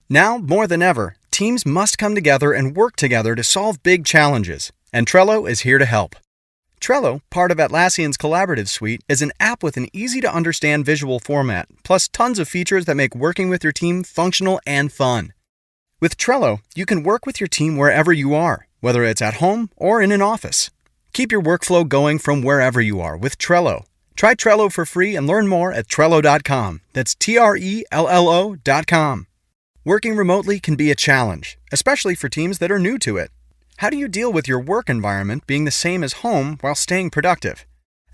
Now, more than ever, teams must come together and work together to solve big challenges, and Trello is here to help. Trello, part of Atlassian's collaborative suite, is an app with an easy-to-understand visual format, plus tons of features that make working with your team functional and fun. With Trello, you can work with your team wherever you are, whether it's at home or in an office. Keep your workflow going from wherever you are with Trello. Try Trello for free and learn more at Trello.com. That's Trello.com. Working remotely can be a challenge, especially for teams that are new to it. How do you deal with your work environment being the same as home while staying productive?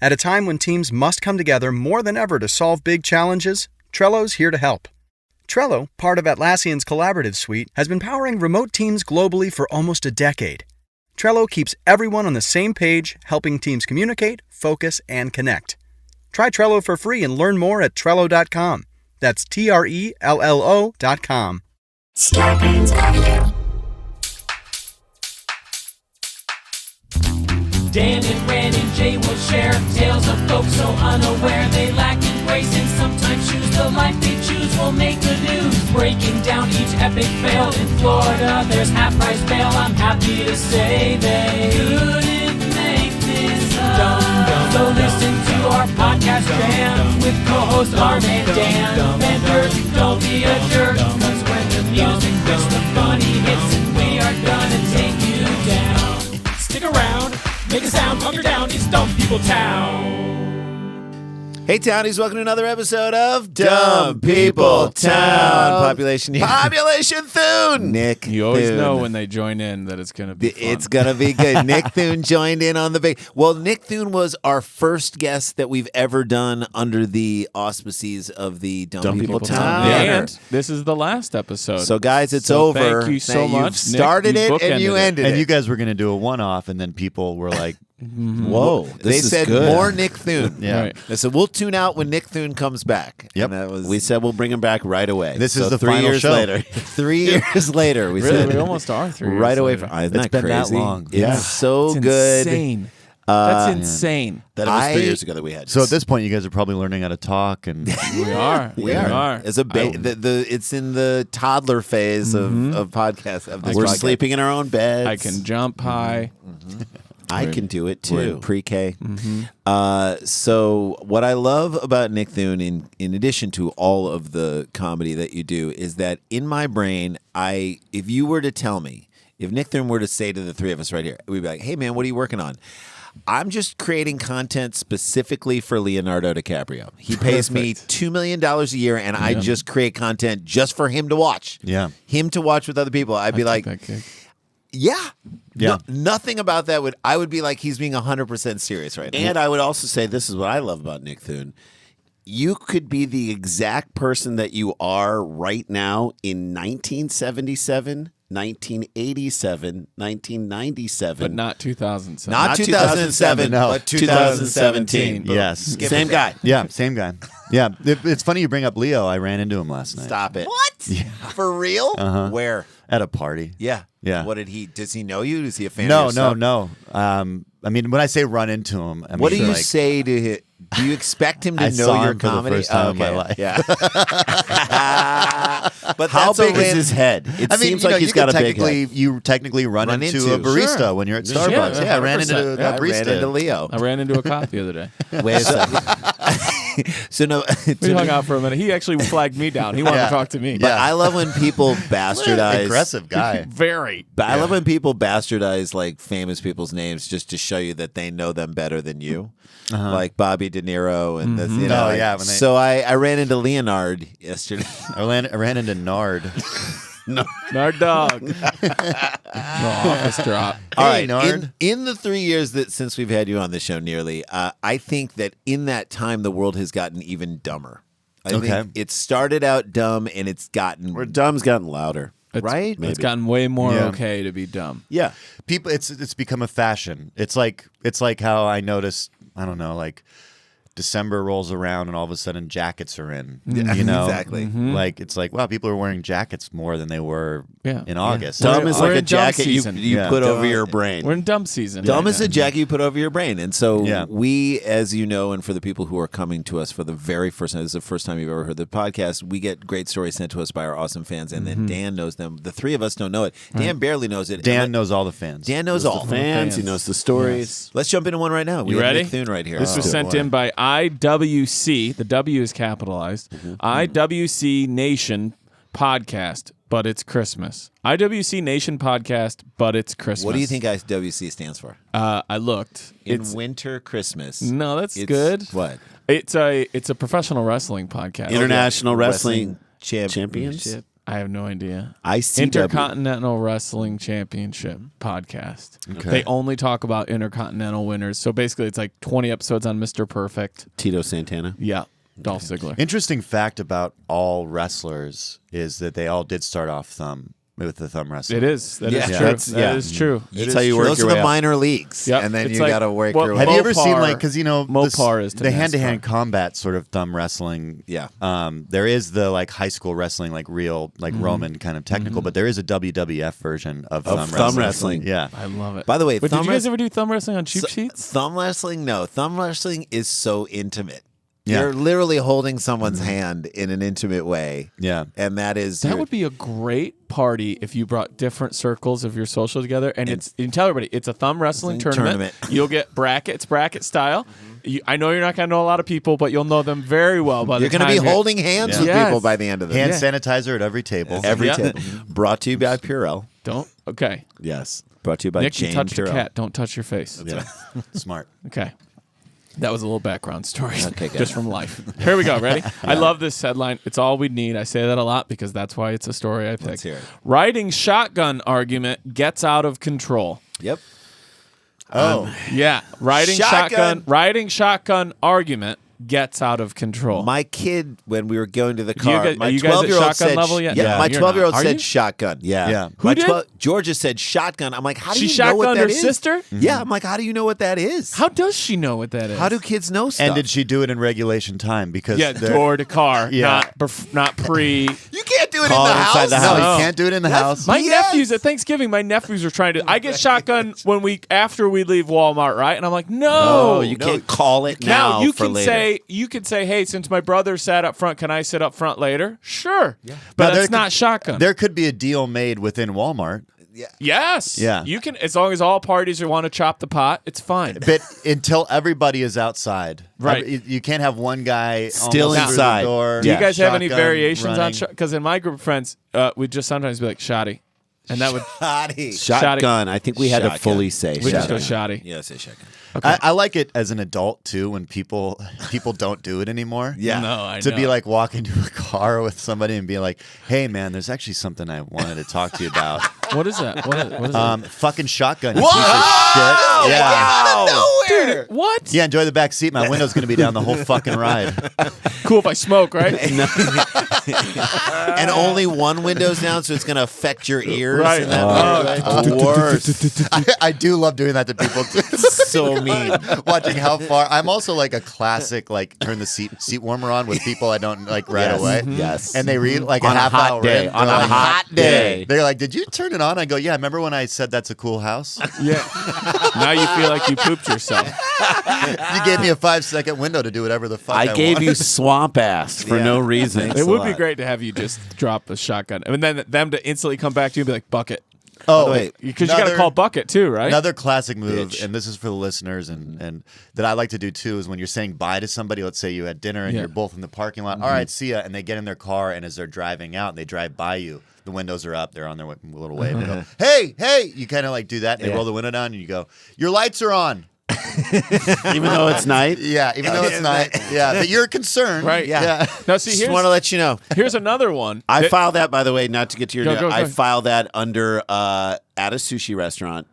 At a time when teams must come together more than ever to solve big challenges, Trello's here to help. Trello, part of Atlassian's collaborative suite, has been powering remote teams globally for almost a decade. Trello keeps everyone on the same page, helping teams communicate, focus, and connect. Try Trello for free and learn more at Trello.com. That's Trello.com. Scarpins Avenue. Dan and Ran and Jay will share tales of folks so unaware they lack in grace and sometimes choose the life they choose will make the news. Breaking down each epic fail in Florida, there's half-price bail. I'm happy to say they couldn't make this up. So listen to our podcast jam with co-host Arn and Dan. Bender, don't be a jerk, cause when the music hits, the funny hits, and we are gonna take you down. Stick around. Make a sound, hunker down, it's Dumb People Town. Hey, Townies, welcome to another episode of Dumb People Town. Population Thune. Nick You always Thune. know when they join in that it's going to be fun. It's going to be good. Nick Thune joined in on the big... Well, Nick Thune was our first guest that we've ever done under the auspices of the Dumb People Town. And this is the last episode. So, guys, it's So over. thank you so You've much, Nick. started You it and you bookended it. ended And it. you guys were going to do a one-off, and then people were like, Whoa. They said more Nick Thune. Yeah. Right. They said, we'll tune out when Nick Thune comes back. Yep. And that was, we said we'll bring him back right away. This is So the 3 final years show. later. 3 years later, we Really, said. we almost are 3 years Right away later. from. Isn't It's that been that crazy? long. It's Yeah. so It's good. insane. That's insane. That it was 3 years ago that we had. so at this point, you guys are probably learning how to talk. And We are. we are. As a it's in the toddler phase of podcast of this. We're podcast. sleeping in our own beds. I can jump high. I can do it We're too. in Pre-K. So what I love about Nick Thune, in addition to all of the comedy that you do, is that in my brain, if you were to tell me, if Nick Thune were to say to the three of us right here, we'd be like, "Hey man, what are you working on?" I'm just creating content specifically for Leonardo DiCaprio. He pays me $2 million a year, and I just create content just for him to watch. Yeah. Him to watch with other people. I'd be like, That kick. yeah. Yeah. Nothing about that I would be like, he's being 100% serious right now. And I would also say, this is what I love about Nick Thune. You could be the exact person that you are right now in 1977, 1987, 1997. But not 2007. Not 2007, no. but 2017. yes. Same guy. Yeah, same guy. Yeah. It's funny you bring up Leo. I ran into him last night. Stop it. What? Yeah. For real? Where? At a party. Yeah. Yeah. What did he? Does he know you? Is he a fan? No, of your no, stuff? no. I mean, when I say run into him, I mean, What do you like, say to him? Do you expect him to I know saw your him for the comedy? first time in my Okay. life. Yeah. But How how big big is is his head? It I mean, seems you know, like he's you got a could big head. You technically run into a barista Sure. when you're at Yeah, Starbucks. Yeah, I ran into 100%. a I barista. ran into Leo. I ran into a cop the other day. Wait a second. So no, We hung out for a minute. He actually flagged me down. He wanted Yeah. to talk to me. but I love when people bastardize. Aggressive guy. Very. But I love when people bastardize like famous people's names just to show you that they know them better than you, like Bobby De Niro and this. You know, Oh, yeah, when they- So I ran into Leonard yesterday. I ran into Nard. Nard dog. The office drop. All Hey, right, Nard. in the 3 years that since we've had you on the show, nearly, I think that in that time the world has gotten even dumber. I Okay. think it started out dumb and it's gotten dumb's gotten louder, right? It's gotten way more Yeah. okay to be dumb. Yeah. People, it's become a fashion. It's like how I noticed. I don't know, like December rolls around and all of a sudden jackets are in. You know, Exactly. Like it's like wow, people are wearing jackets more than they were in August. Dumb is We're like a in dumb jacket you season. put over your brain. We're in dumb season. Dumb right is now. a jacket you put over your brain. And so Yeah. we, as you know, and for the people who are coming to us for the very first time, this is the first time you've ever heard the podcast, we get great stories sent to us by our awesome fans, and then Dan knows them. The three of us don't know it. Dan barely knows it. Dan knows all the fans. Dan knows all. Fans, he knows the stories. Let's jump into one right now. We You have ready? Nick Thune right here. This was sent in by IWC. The W is capitalized. IWC Nation Podcast, but it's Christmas. IWC Nation Podcast, but it's Christmas. What do you think IWC stands for? I looked. In winter Christmas. No, that's It's good. What? It's a professional wrestling podcast. International Wrestling Champions. Champions. I have no idea. ICW. Intercontinental Wrestling Championship podcast. They only talk about Intercontinental winners. So basically, it's like 20 episodes on Mr. Perfect. Tito Santana. Yeah, Dolph Ziggler. Interesting fact about all wrestlers is that they all did start off with the thumb wrestling. It is. That is Yeah. true. That's- That is true. It That's is how you true. work Those your are way the up. minor leagues. Yep. And then It's you like got to work what- your way Have you ever Mopar- seen like because Mopar is to the hand to NASCAR. hand combat sort of thumb wrestling? Yeah. There is the like high school wrestling, like real like Roman kind of technical, but there is a WWF version of thumb wrestling. Yeah. I love it. By the way, but did thumb you guys wrest- ever do thumb wrestling on cheap sheets? Thumb wrestling? No. Thumb wrestling is so intimate. Yeah. You're literally holding someone's hand in an intimate way. Yeah. And that is... That would be a great party if you brought different circles of your social together, and it's you can tell everybody it's a thumb wrestling tournament. You'll get brackets, bracket style. I know you're not going to know a lot of people, but you'll know them very well by You're the going time to be holding hands with Yes. people by the end of the Hand day. sanitizer at every table. Every Yeah. table. Brought to you by Purell. Don't. Okay, Yes. Brought to you by Nick, you Jane touched a Purell. cat. Don't touch your face. Yeah. Smart. Okay. That was a little background story Okay, good. just from life. Here we go. Ready? I love this headline. It's all we need. I say that a lot because that's why it's a story I picked. Let's hear it. Riding shotgun argument gets out of control. Yep. Yeah, riding Shotgun. shotgun argument gets out of control. My kid, when we were going to the Do you car, guys- my are you guys at 12-year-old shotgun said, level yet? Yeah, No, my you're 12-year-old not. Are said you? shotgun. Yeah. Yeah. Who My did? Georgia said shotgun. I'm like, how do She you know what shotgunned that her is? sister? Yeah, I'm like, how do you know what that is? How does she know what that is? How do kids know stuff? And did she do it in regulation time? Because Yeah, they're- door to car, Yeah. not pre. You can't do it Call in the inside house. the No, house. you can't do it in the house. My Yes. nephews at Thanksgiving, my nephews are trying to. I get shotgun after we leave Walmart, right? And I'm like, no, Oh, you can't call it now. Now you for can later. say, hey, since my brother sat up front, can I sit up front later? Sure, but Now, there it's not could- shotgun. There could be a deal made within Walmart, Yes, Yeah. you can as long as all parties want to chop the pot, it's fine. but until everybody is outside, Right. You can't have one guy Still almost through the inside. door, Do you guys have any shotgun variations on running. shot? Because in my group of friends, we'd just sometimes be like shoddy, and that would Shoddy. Shotgun. I think we had to Shotgun. fully say we just go shotgun. shoddy. Yeah, say shotgun. I like it as an adult too when people don't do it anymore. Yeah. No, I to know. be like walking to a car with somebody and be like, "Hey, man, there's actually something I wanted to talk to you about." What is that? What is it? Fucking shotgun, you piece of shit. Yeah, Dude, what? yeah. Enjoy the back seat. My window's gonna be down the whole fucking ride. Cool if I smoke, right? And only one window's down, so it's going to affect your ears. Right. In that way. Worse. I do love doing that to people. Too. So mean. Watching how far. I'm also like a classic, like turn the seat warmer on with people I don't like right Yes. away. Yes. And they read like On a a half hot hour day. in, On they're a like, hot day. They're like, "Did you turn it on?" I go, "Yeah." Remember when I said that's a cool house? Yeah. Now you feel like you pooped yourself. You gave me a 5-second window to do whatever the fuck I I gave want. you swamp ass for Yeah. no reason. It would be great to have you just drop a shotgun, and then them to instantly come back to you and be like, "Bucket," Oh, wait. because you got to call bucket too, right? Another classic move, Bitch. and this is for the listeners, and that I like to do too, is when you're saying bye to somebody. Let's say you had dinner and Yeah. you're both in the parking lot. All right, see ya. And they get in their car, and as they're driving out, and they drive by you. The windows are up. They're on their little wave. They go, "Hey, hey!" You kind of like do that. And they roll the window down, and you go, "Your lights are on." Even though it's night. Yeah, even though it's not. Yeah, but you're concerned, Right. Yeah. Now, see, Just want to let you know. here's another one. I that- file that, by the way, not to get to your. Go, I go. file that under at a sushi restaurant,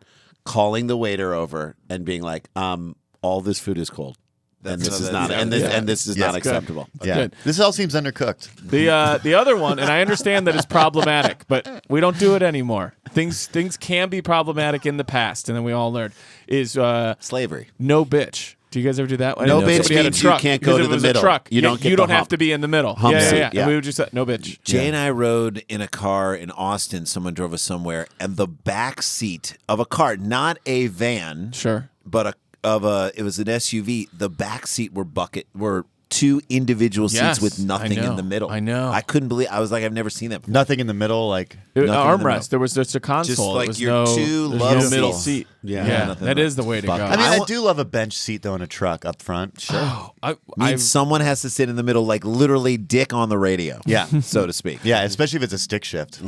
calling the waiter over and being like, all this food is cold, and this is not, and this is not Yes, good. acceptable. Yeah. Good. This all seems undercooked. The other one, and I understand that it's problematic, but we don't do it anymore. Things can be problematic in the past, and then we all learned is Slavery. no bitch. Do you guys ever do that? No bitch Somebody had a means you truck, can't go because to if the it was a middle. truck, You don't get you the don't have hump. to be in the middle. Hump yeah, seat, yeah. yeah. And we would just say, no bitch. Jay and I rode in a car in Austin. Someone drove us somewhere, and the back seat of a car, not a van, Sure. but it was an SUV. The back seat were two individual seats Yes, with nothing I know, in the middle. I know. I couldn't believe. I was like, I've never seen that before. Nothing in the middle, like Nothing in the middle. armrest. There was just a console. Just like it was your no, two there's love no middle seats. seat. Yeah. Yeah, Nothing that wrong. is the way to go. I mean, I I wa- do love a bench seat though in a truck up front. Sure. Means someone has to sit in the middle, like literally dick on the radio. Yeah. so to speak. Yeah, especially if it's a stick shift. Oh,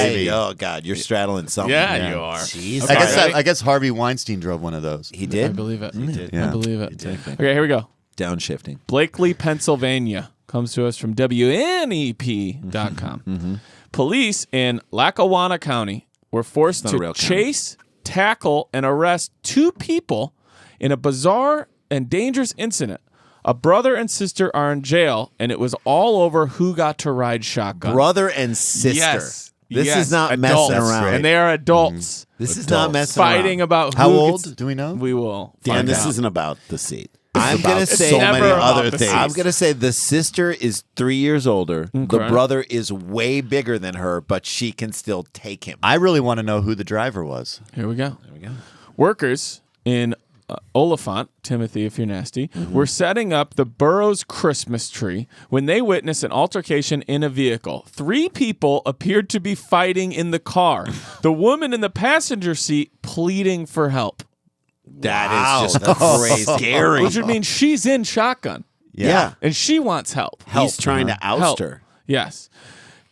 baby. oh God, you're straddling something. yeah, you are. Jeez. I guess Okay. I guess Harvey Weinstein drove one of those. He I did. believe it. Yeah. I believe it. He did. Okay, here we go. Downshifting. Blakely, Pennsylvania comes to us from WNEP.com. Police in Lackawanna County were forced not a to real county. chase, tackle, and arrest two people in a bizarre and dangerous incident. A brother and sister are in jail, and it was all over who got to ride shotgun. Brother and sister. Yes. This Yes, is not adults. messing around. And they are adults. This is not messing Fighting around. about How who old? gets- Do we know? We will. Dan, find this out. isn't about the seat. I'm It's gonna about say so never many about other the things. seat. I'm gonna say the sister is 3 years older. The Okay. brother is way bigger than her, but she can still take him. I really want to know who the driver was. Here we go. Workers in Oliphant, Timothy, if you're nasty, were setting up the borough's Christmas tree when they witnessed an altercation in a vehicle. 3 people appeared to be fighting in the car. The woman in the passenger seat pleading for help, That is just crazy. Scary. which would mean she's in shotgun Yeah. and she wants help. He's trying to oust Help. her. Yes.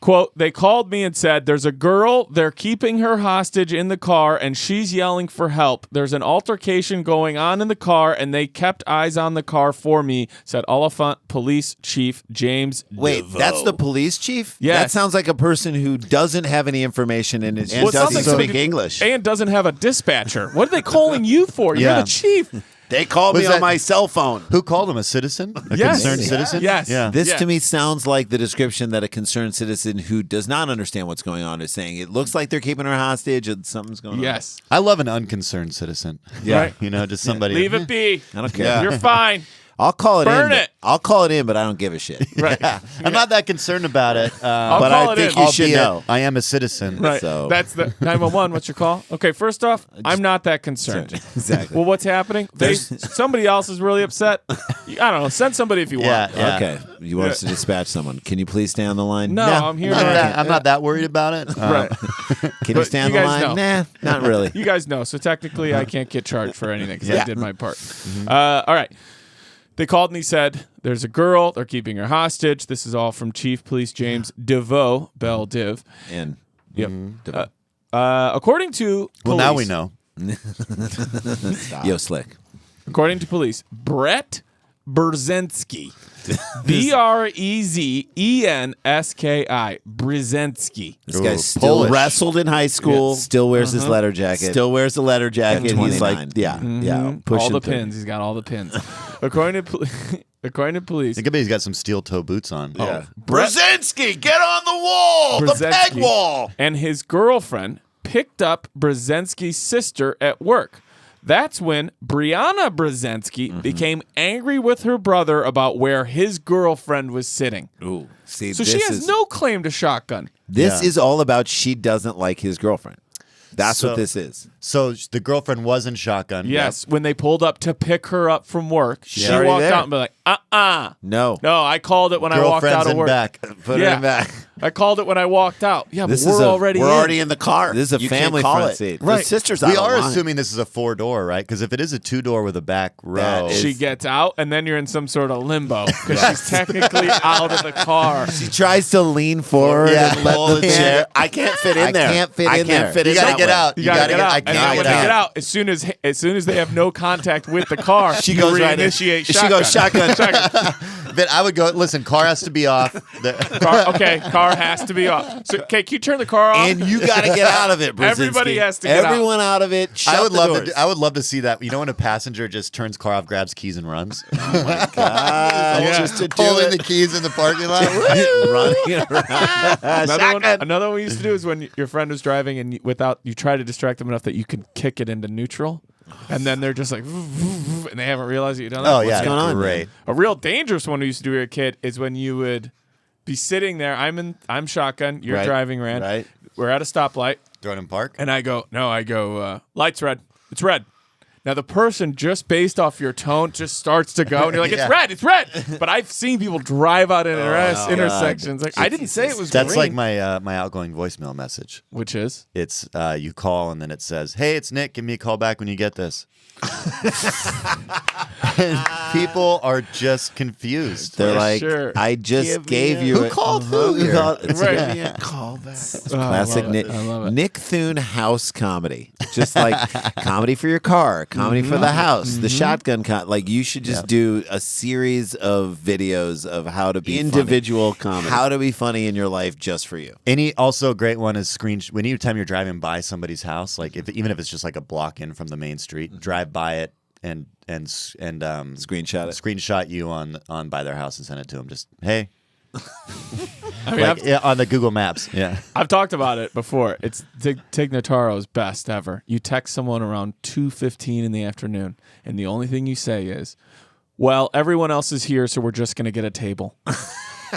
Quote, they called me and said, there's a girl, they're keeping her hostage in the car, and she's yelling for help. There's an altercation going on in the car, and they kept eyes on the car for me, said Oliphant Police Chief James Wait, DeVoe. that's the police chief? Yes. That sounds like a person who doesn't have any information and is And Well, it sounds doesn't like speak somebody- English. And doesn't have a dispatcher. What are they calling you for? You're Yeah. the chief. They called Was me that- on my cell phone. Who called him? A citizen? A Yes. concerned Yeah. citizen? Yes. Yeah. This Yeah. to me sounds like the description that a concerned citizen who does not understand what's going on is saying. It looks like they're keeping her hostage and something's going on. Yes. I love an unconcerned citizen. Right. You know, just somebody. Leave it be. I don't care. You're fine. I'll call it Burn in. it. I'll call it in, but I don't give a shit. Right. I'm not that concerned about it. I'll But call I it think in. you should Albeit, know. I am a citizen. Right. So- That's the 911. What's your call? Okay, first off, I'm not that concerned. Exactly. Well, what's happening? Somebody else is really upset. I don't know. Send somebody if you Yeah. want. Yeah. Okay. You want us to dispatch someone. Can you please stay on the line? No, I'm here. I'm not that worried about it. Right. Can you But stay on you the guys line? know. Nah, not really. You guys know. So technically, I can't get charged for anything because I Yeah. did my part. All right. They called and he said, there's a girl. They're keeping her hostage. This is all from Chief Police James DeVoe, Bell Div. And Yep. According to Well, police, now we know. yo, slick. According to police, Brett Brzezinski, Brezenski, Brzezinski. This guy Ooh, still Polish. Wrestled in high school. still wears his leather jacket. Still wears the leather jacket. He's like, 29. yeah, yeah. All pushing the through. pins. He's got all the pins. According to police, Think about he's got some steel toe boots on. Yeah. Brzezinski, get on the wall, the peg Brzezinski wall. and his girlfriend picked up Brzezinski's sister at work. That's when Brianna Brzezinski became angry with her brother about where his girlfriend was sitting. Ooh, see, So this she has is, no claim to shotgun. This Yeah. is all about she doesn't like his girlfriend. That's So- what this is. So the girlfriend was in shotgun. Yes, when they pulled up to pick her up from work, she already walked there. out and be like, No. No, I called it when I walked Girlfriend's out of in work. back. Put Yeah. it back. I called it when I walked out. Yeah, This but is we're a- already We're in. already in the car. This is a You can't family call front it. seat. Right. The sister's out We of are line. assuming this is a 4-door, right? Because if it is a 2-door with a back row, is- She gets out, and then you're in some sort of limbo because she's technically out of the car. She tries to lean forward Yeah. and let Pull the the chair. I can't fit in I there. can't fit I in can't there. fit you in gotta that get way. out. You gotta get out, I and then can't when get they out. get out, as soon as they have no contact with the car, She you goes right in. reinitiate She shotgun. goes shotgun. But I would go. Listen, car has to be off. Car has to be off. So, okay, can you turn the car off? And you got to get out of it, Brzezinski. Everybody has to get out. Everyone out of it. Shut I would the love doors. to. I would love to see that. You know, when a passenger just turns car off, grabs keys, and runs, Yeah. Just to do pulling it. the keys in the parking lot. Running around. Another one we used to do is when your friend was driving and you try to distract them enough that you can kick it into neutral. and then they're just like, and they haven't realized that you've done that. Oh, yeah. What's going on? Great. A real dangerous one we used to do as a kid is when you would be sitting there. I'm shotgun. You're Right. driving, Rand. Right. We're at a stoplight, Thrown Park. and I go, lights red. It's red. Now the person, just based off your tone, just starts to go, and you're like, Yeah. it's red. But I've seen people drive out in intersections. Like, I didn't say it was That's green. like my outgoing voicemail message. Which is? It's you call and then it says, "Hey, it's Nick. Give me a call back when you get this." And people are just confused. They're For like, sure. I just gave you Who a- called who Who here? called? It's Right. gonna be a callback. I Classic love Nick. it. I love it. Nick Thune house comedy, just like comedy for your car, comedy for the house, the shotgun. Like you should just do a series of videos of how to be Individual funny. comedy. How to be funny in your life just for you. Any also a great one is anytime you're driving by somebody's house, like even if it's just like a block in from the main street, drive by it and Screenshot it. screenshot you on by their house and send it to them. Just hey, I mean, like on the Google Maps. Yeah, I've talked about it before. It's Tig Notaro's best ever. You text someone around 2:15 in the afternoon, and the only thing you say is, "Well, everyone else is here, so we're just going to get a table."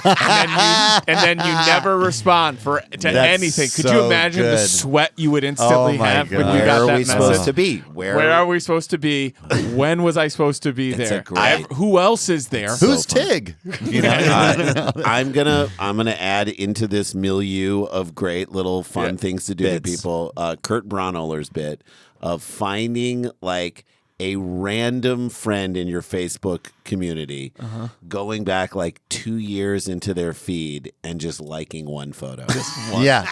and then you never respond to anything. Could you so imagine the good. sweat you would instantly Oh my have when God. you Where got are that we message? supposed to be? Where are we supposed to be? When was I supposed to be It's there? a great- Who else is there? who's fun. Tig? You know, I'm gonna add into this milieu of great little fun things to do Bits. to people. Kurt Braunoller's bit of finding like a random friend in your Facebook community, going back like 2 years into their feed and just liking one photo. yeah,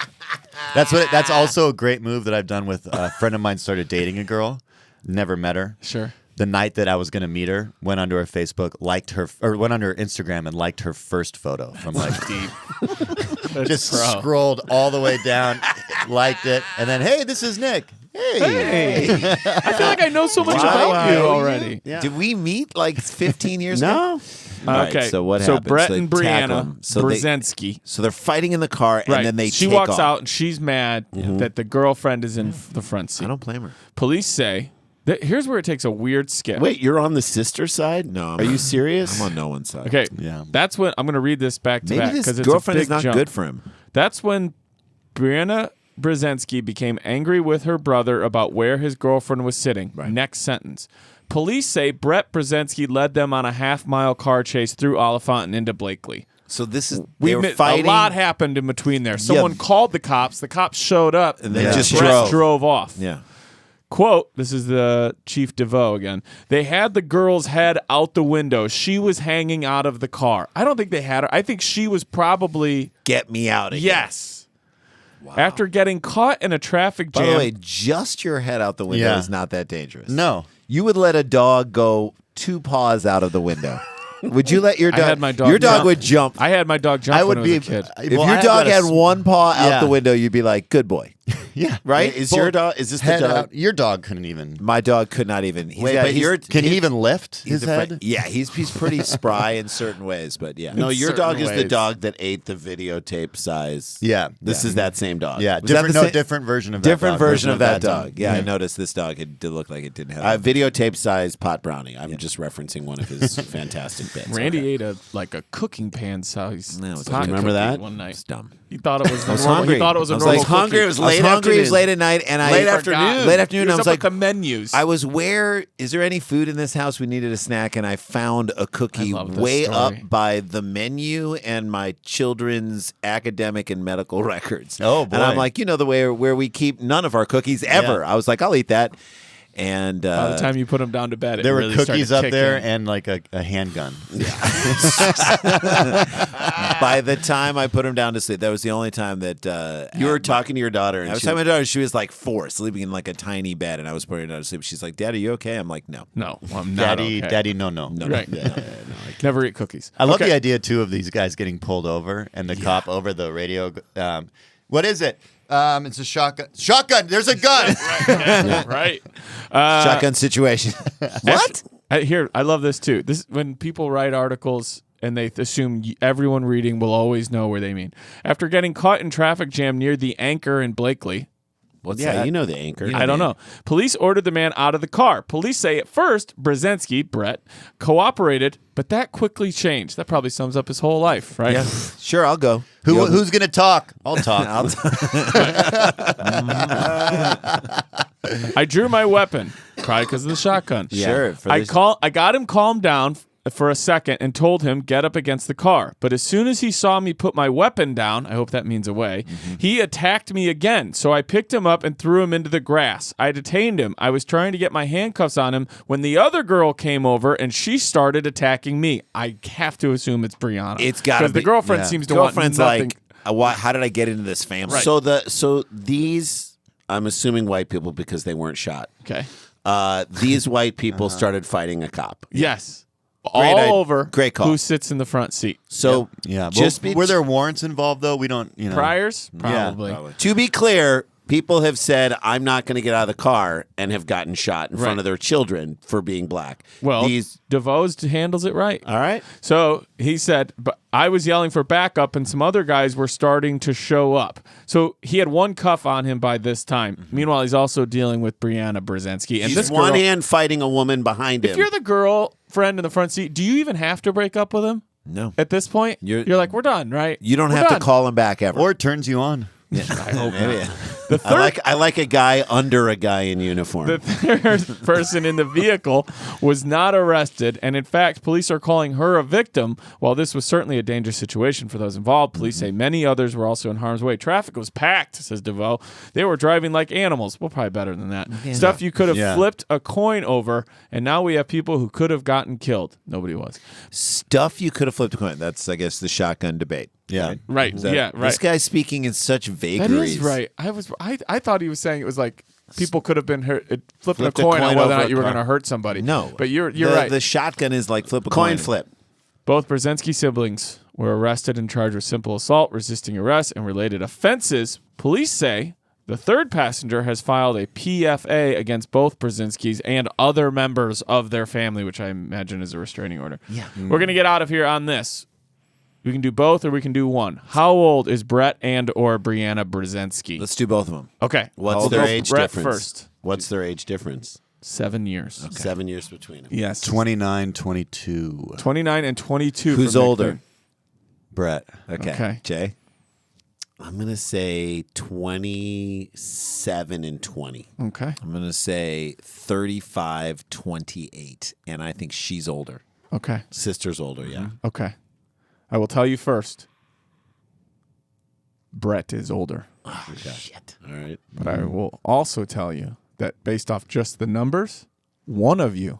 that's also a great move that I've done with a friend of mine. Started dating a girl, never met her. Sure. The night that I was going to meet her, went onto her Facebook, went onto her Instagram and liked her first photo from like deep. Just scrolled all the way down, liked it, and then, hey, this is Nick. Hey. I feel like I know so much about you already. Did we meet like 15 years ago? No, Right, Okay. so what So happens? Brett They and tackle Brianna him. So they- Brzezinski. So they're fighting in the car, Right. and then they she take walks off. out and she's mad that the girlfriend is in the front seat. I don't blame her. Police say that here's where it takes a weird skip. wait, you're on the sister side? No, Are you serious? I'm on no one's side. Okay. Yeah. That's when I'm going to read this back to Maybe back this because it's girlfriend a big is not jump. good for him. That's when Brianna Brzezinski became angry with her brother about where his girlfriend was sitting. Next sentence. Police say Brett Brzezinski led them on a half-mile car chase through Oliphant and into Blakely. So this is We they were admit fighting. a lot happened in between there. Someone called the cops. The cops showed up, And they just Brett drove. off. Yeah. Quote, this is the Chief DeVoe again. They had the girl's head out the window. She was hanging out of the car. I don't think they had her. I think she was probably, Get me out again. yes. After getting caught in a traffic By jam. the way, just your head out the window Yeah. is not that dangerous. No. You would let a dog go 2 paws out of the window. Would you let your I dog? had my dog Your dog jump. would jump. I had my dog jump I when would I was be a kid. If your dog had one paw out Yeah. the window, you'd be like, "Good boy." Yeah. Right? Is your dog? Is this the Head dog? out. Your dog couldn't even. My dog could not even. He's Wait, got- but he's- can he even lift he's his afraid- head? Yeah, he's pretty spry in certain ways, but yeah. No, your certain dog is the ways. dog that ate the videotape size. Yeah. This is that same dog. Yeah, Was that the same- different version of different that dog. version of that dog. Yeah, I noticed this dog did look like it didn't have. Videotape size pot brownie. I'm just referencing one of his fantastic bits. Randy ate a cooking pan size. No, it's hot okay. Remember cookie that? one night. It's dumb. He thought it was. I was normal. hungry. He thought it was a I was normal like, hungry. cookie. It was I was late hungry. It was afternoon. late at night, and I Late Forgot. afternoon. Late afternoon. He I was was up like, with the menus. I was where is there any food in this house? We needed a snack, and I found a cookie I love this way story. up by the menu and my children's academic and medical records. Oh, boy. And I'm like, the way where we keep none of our cookies ever. Yeah. I was like, I'll eat that. And By the time you put him down to bed, it There were really cookies started up there kicking. and like a handgun. by the time I put him down to sleep, that was the only time that You were talking to your daughter, and I was she talking to my daughter. She was like 4, sleeping in like a tiny bed, and I was putting her down to sleep. She's like, "Dad, are you okay?" I'm like, "No." No, I'm not okay. Daddy, no. Right. Never eat cookies. I love Okay. the idea too of these guys getting pulled over and the cop over the radio. What is it? It's a shotgun. Shotgun. There's a gun. Right. Shotgun situation. What? Here, I love this too. This when people write articles and they assume everyone reading will always know where they mean. After getting caught in traffic jam near the Anchor in Blakely, What's Yeah, that? you know the anchor. I don't know. Police ordered the man out of the car. Police say at first, Brett, cooperated, but that quickly changed. That probably sums up his whole life, right? Yeah, sure, I'll go. Who's going to talk? I'll talk. I drew my weapon, probably because of the shotgun. Sure. I got him calmed down for a second and told him get up against the car. But as soon as he saw me put my weapon down, I hope that means away, he attacked me again. So I picked him up and threw him into the grass. I detained him. I was trying to get my handcuffs on him when the other girl came over and she started attacking me. I have to assume it's Brianna. It's got to be. Because the girlfriend seems to want Girlfriend's nothing. like, how did I get into this family? Right. So these, I'm assuming white people because they weren't shot. Okay. These white people started fighting a cop. Yes. Great Over great call. who sits in the front seat. So Yeah. just Were there warrants involved, though? We don't, Priors? Yeah, Probably. to be clear, people have said, I'm not going to get out of the car and have gotten shot in front of their children for being black. Well, These, DeVos handles it right. all right. So he said, but I was yelling for backup, and some other guys were starting to show up. So he had one cuff on him by this time. Meanwhile, he's also dealing with Brianna Brzezinski. And He's this one girl, hand fighting a woman behind him. if you're the girlfriend in the front seat, do you even have to break up with him No. at this point? You're- You're like, we're done, right? You don't We're have done. to call him back ever. Or it turns you on. I hope Maybe. not. The third I like a guy under a guy in uniform. The third person in the vehicle was not arrested, and in fact, police are calling her a victim. While this was certainly a dangerous situation for those involved, police say many others were also in harm's way. Traffic was packed, says DeVoe. They were driving like animals. Well, probably better than that. Stuff you could have flipped a coin over, and now we have people who could have gotten killed. Nobody was. Stuff you could have flipped a coin. That's, I guess, the shotgun debate. Yeah. Right. Yeah, right. This guy's speaking in such That vagaries. is right. I thought he was saying it was like people could have been hurt, flipping a Flipped a coin on coin whether or over not a you were car. going to hurt somebody. No. But you're The- right. The shotgun is like flip a Coin flip. Both Brzezinski siblings were arrested and charged with simple assault, resisting arrest, and related offenses. Police say the third passenger has filed a PFA against both Brzezinskis and other members of their family, which I imagine is a restraining order. Yeah. We're going to get out of here on this. We can do both or we can do one. How old is Brett and or Brianna Brzezinski? Let's do both of them. Okay. What's We'll their go age Brett difference? first. What's their age difference? 7 years. 7 years between them. Yes. 29, 22. 29 and 22. Who's for Nick older? Thune. Brett. Okay. Jay? I'm going to say 27 and 20. Okay. I'm going to say 35, 28. And I think she's older. Okay. Sister's older, yeah. Okay. I will tell you first. Brett is older. Shit. All right. But I will also tell you that based off just the numbers, one of you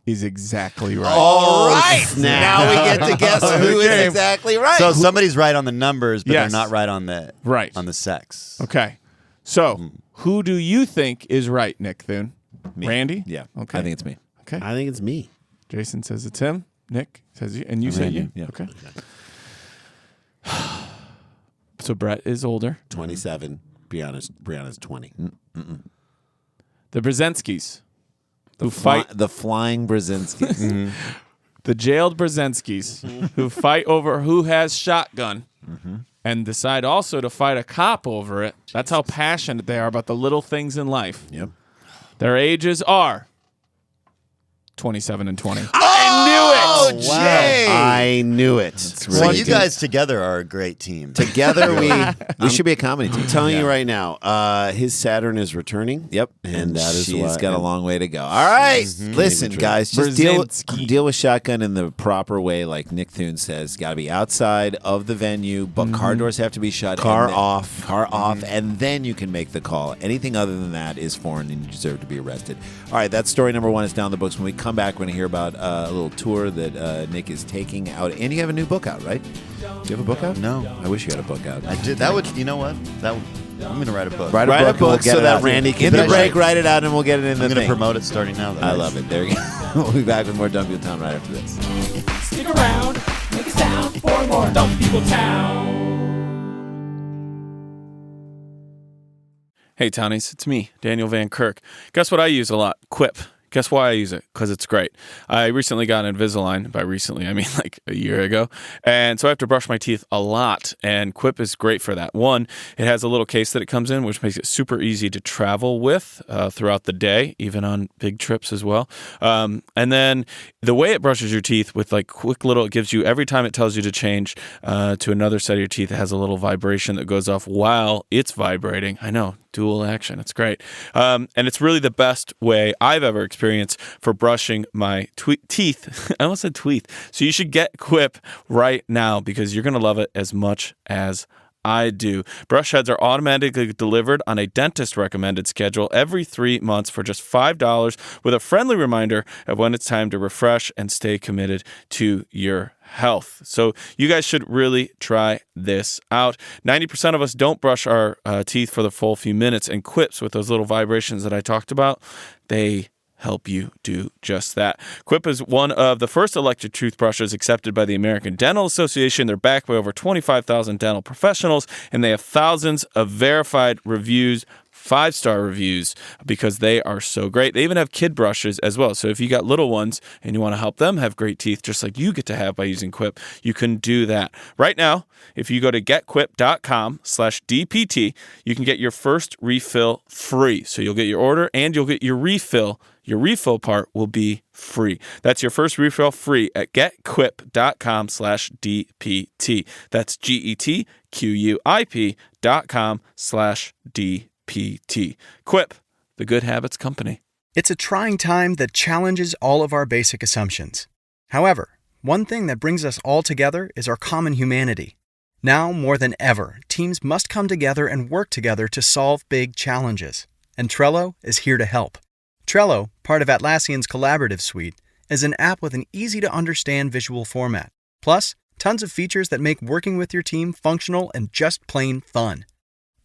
is exactly right. All right. Now we get to guess who is Okay. exactly right. So somebody's right on the numbers, but Yes. they're not right on the sex. Okay. So who do you think is right, Nick Thune? Me. Randy? Yeah. Okay. I think it's me. Okay. I think it's me. Jason says it's him. Nick says you. And you say Randy. you. Yeah. Okay. So Brett is older. 27. Brianna's 20. The Brzezinskis, who Fly- fight the flying Brzezinskis. the jailed Brzezinskis, who fight over who has shotgun, and decide also to fight a cop over it. That's how passionate they are about the little things in life. Yep. Their ages are 27 and 20. Oh, Jay! I knew it. So you guys together are a great team. Together we should be a comedy team. I'm telling you right now, his Saturn is returning. Yep. And that is she's why- got a long way to go. All right. Listen, guys, just Brzezinski. deal with shotgun in the proper way, like Nick Thune says. Got to be outside of the venue, but car doors have to be shut. Car and then- off. Car off, and then you can make the call. Anything other than that is foreign and you deserve to be arrested. All right, that's story number 1 is down the books. When we come back, we're going to hear about a little tour that Nick is taking out. And you have a new book out, right? Do you have a book out? No. I wish you had a book out. I did. That would. You know what? I'm going to write a book. Write Write a a book, and we'll book get so it that out. Randy can In the finish break, it. write it out, and we'll get it in the I'm going to thing. promote it starting now. Though. I love it. There you go. We'll be back with more Dumb People Town right after this. Stick around, make a sound for more Dumb People Town. Hey, Townies, it's me, Daniel Van Kirk. Guess what I use a lot? Quip. Guess why I use it? Because it's great. I recently got Invisalign. By recently, I mean like a year ago. And so I have to brush my teeth a lot. And Quip is great for that. One, it has a little case that it comes in, which makes it super easy to travel with throughout the day, even on big trips as well. And then the way it brushes your teeth with like quick little, it gives you, every time it tells you to change to another set of your teeth, it has a little vibration that goes off while it's vibrating. I know, dual action. It's great. And it's really the best way I've ever experienced for brushing my teeth. I almost said tweeth. So you should get Quip right now because you're going to love it as much as I do. Brush heads are automatically delivered on a dentist recommended schedule every 3 months for just $5 with a friendly reminder of when it's time to refresh and stay committed to your health. So you guys should really try this out. 90% of us don't brush our teeth for the full few minutes, and Quips with those little vibrations that I talked about, they help you do just that. Quip is one of the first electric toothbrushes accepted by the American Dental Association. They're backed by over 25,000 dental professionals, and they have thousands of verified reviews, 5-star reviews, because they are so great. They even have kid brushes as well. So if you got little ones and you want to help them have great teeth, just like you get to have by using Quip, you can do that. Right now, if you go to getquip.com/DPT, you can get your first refill free. So you'll get your order and you'll get your refill. Your refill part will be free. That's your first refill free at getquip.com/DPT. That's GETQUIP.com/DPT. Quip, the good habits company. It's a trying time that challenges all of our basic assumptions. However, one thing that brings us all together is our common humanity. Now more than ever, teams must come together and work together to solve big challenges. And Trello is here to help. Trello, part of Atlassian's collaborative suite, is an app with an easy-to-understand visual format. Plus, tons of features that make working with your team functional and just plain fun.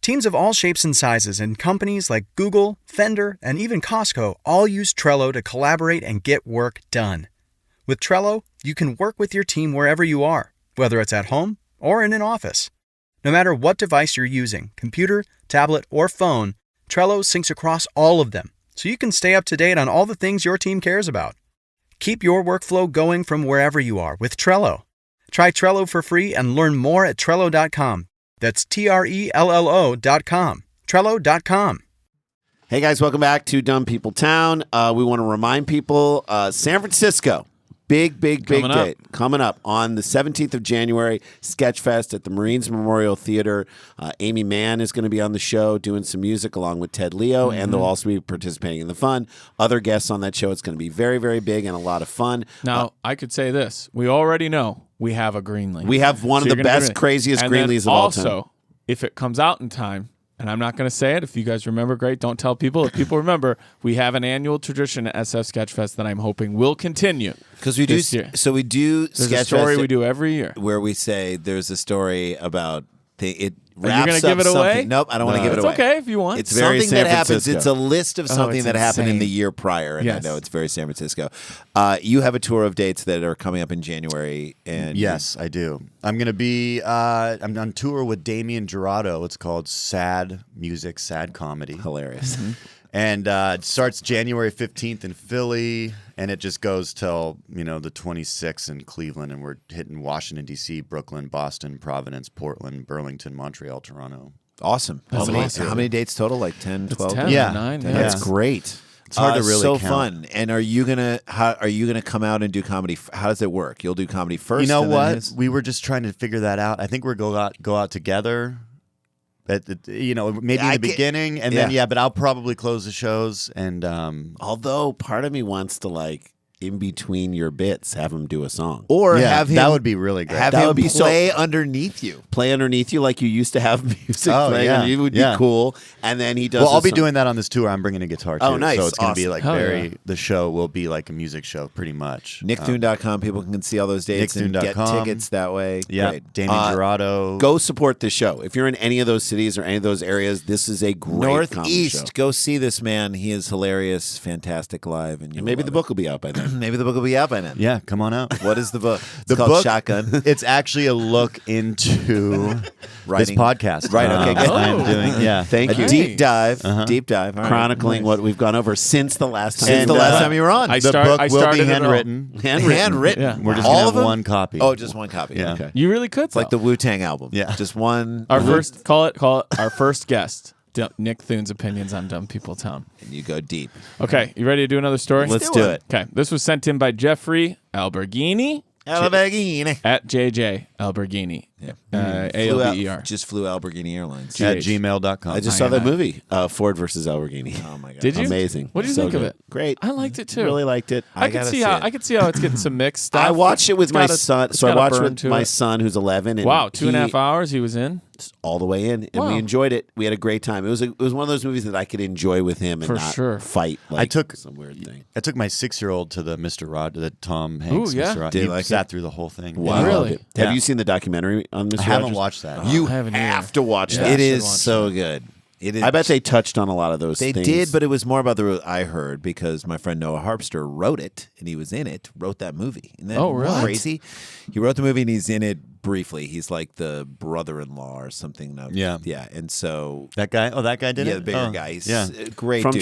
Teams of all shapes and sizes and companies like Google, Fender, and even Costco all use Trello to collaborate and get work done. With Trello, you can work with your team wherever you are, whether it's at home or in an office. No matter what device you're using, computer, tablet, or phone, Trello syncs across all of them, so you can stay up to date on all the things your team cares about. Keep your workflow going from wherever you are with Trello. Try Trello for free and learn more at Trello.com. That's Trello.com. Trello.com. Hey guys, welcome back to Dumb People Town. We want to remind people, San Francisco, big date coming up on the 17th of January, Sketchfest at the Marines Memorial Theater. Amy Mann is going to be on the show doing some music along with Ted Leo, and they'll also be participating in the fun. Other guests on that show. It's going to be very, very big and a lot of fun. Now, I could say this. We already know we have a Greenlee. We have one of the best, craziest Greenlees of all time. Also, if it comes out in time, and I'm not going to say it. If you guys remember, great. Don't tell people. If people remember, we have an annual tradition at SF Sketchfest that I'm hoping will continue. Because we do, so we do There's a story we do every year where we say there's a story about it. Are you going to give it away? Nope, I don't want to give it away. It's okay if you want. It's very something that happens. It's a list of something that happened in insane. the year prior, and Yes. I know it's very San Francisco. You have a tour of dates that are coming up in January, and Yes, I do. I'm going to be I'm on tour with Damien Gerardo. It's called Sad Music, Sad Comedy. hilarious. And it starts January 15th in Philly, and it just goes till, the 26th in Cleveland, and we're hitting Washington, D.C., Brooklyn, Boston, Providence, Portland, Burlington, Montreal, Toronto. Awesome. How many dates total? Like 10, 12? 10 Yeah. or 9. Yeah. That's great. It's hard to really so count. fun. And are you gonna come out and do comedy? How does it work? You'll do comedy first. You know and then what? his? We were just trying to figure that out. I think we're go out together. Maybe in the beginning, and then but I'll probably close the shows. And Although part of me wants to in between your bits, have him do a song, Or yeah, have him that would be really great. have That him would be play underneath you. play underneath you like you used to have music Oh, playing. yeah, underneath you would yeah. be cool. And then he does. Well, I'll a be song. doing that on this tour. I'm bringing a guitar too. Oh, nice. So it's going to be Awesome. like Hell yeah. the show will be like a music show pretty much. NickThune.com. People can see all those dates and get NickThune.com. tickets that way. Yeah, Great. Damien Gerardo. Go support this show. If you're in any of those cities or any of those areas, this is a great comedy show. Northeast. Go see this man. He is hilarious, fantastic live, and And maybe the book will be out by then. Maybe the book will be out by then. Yeah, come on out. What is the book? It's The called book, Shotgun. It's actually a look into this Writing. podcast. Right, okay, good. I'm doing, yeah. Thank A you. deep dive. Deep dive. All right. Chronicling what we've gone over since the last time. Since the last time you were on. The I book will be started it all. handwritten. Handwritten. Yeah. We're just All going to of have them? one copy. Oh, just one copy. Yeah. Okay. You really could. It's like the Wu-Tang album. Yeah. Just one. Our first call it our first guest, Nick Thune's opinions on Dumb People Town. And you go deep. Okay, you ready to do another story? Let's do it. Okay, this was sent in by Jeffrey Alberghini at JJ Alberghini. Yeah. ALBER. Just flew Alberghini Airlines. At GH. gmail.com. I just saw that movie, Ford versus Lamborghini. Oh my god. Did you? Amazing. What did you So think of good. it? Great. I liked it too. Really liked it. I could gotta see see how it. I could see how it's getting some mixed stuff. I watched it with It's my got a- son. it's So I got a watched burn with to my it. son, who's 11. And Wow, 2.5 he- hours he was in. all the way in, and Wow. we enjoyed it. We had a great time. It was one of those movies that I could enjoy with him and For not sure. fight. Like I took some weird thing. I took my 6-year-old to the Mr. Rod, the Tom Hanks Ooh, yeah? Mr. Rod. Did He you like sat it? through the whole thing. Wow. Yeah. Really? Loved it. Have Yeah. you seen the documentary on Mr. I haven't Rogers? watched that. You I haven't have either. to watch Yeah. that. I It should is watch so good. It is. I bet they touched on a lot of those They things. did, but it was more about I heard because my friend Noah Harpster wrote it and he was in it, wrote that movie. Isn't that Oh, really? crazy? He wrote the movie and he's in it briefly. He's like the brother-in-law or something. Yeah. Yeah. And so, That guy? Oh, that guy did it? yeah, the bigger Oh, guy. He's yeah. a great From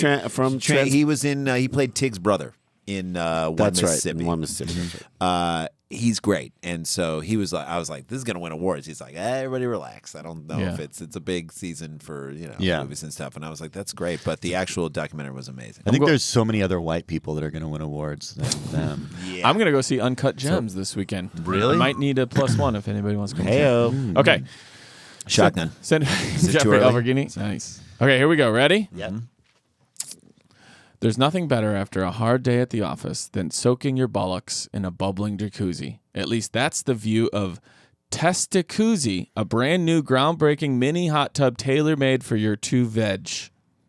dude. He was in, he played Tig's brother in One That's right. Mississippi. One Mississippi. That's right. He's great, and so he was like, I was like, this is gonna win awards. He's like, everybody relax. I don't know Yeah. if it's a big season for Yeah. movies and stuff. And I was like, that's great, but the actual documentary was amazing. I think there's so many other white people that are going to win awards than them. Yeah, I'm gonna go see Uncut Gems this weekend. Really? I might need a +1 if anybody wants to come. Heyo. Okay. Shotgun. Send it too Jeffrey early? Alberghini. Nice. Okay, here we go. Ready? Yep. There's nothing better after a hard day at the office than soaking your bollocks in a bubbling jacuzzi. At least that's the view of Testicuzzi, a brand new groundbreaking mini hot tub tailor-made for your two veg.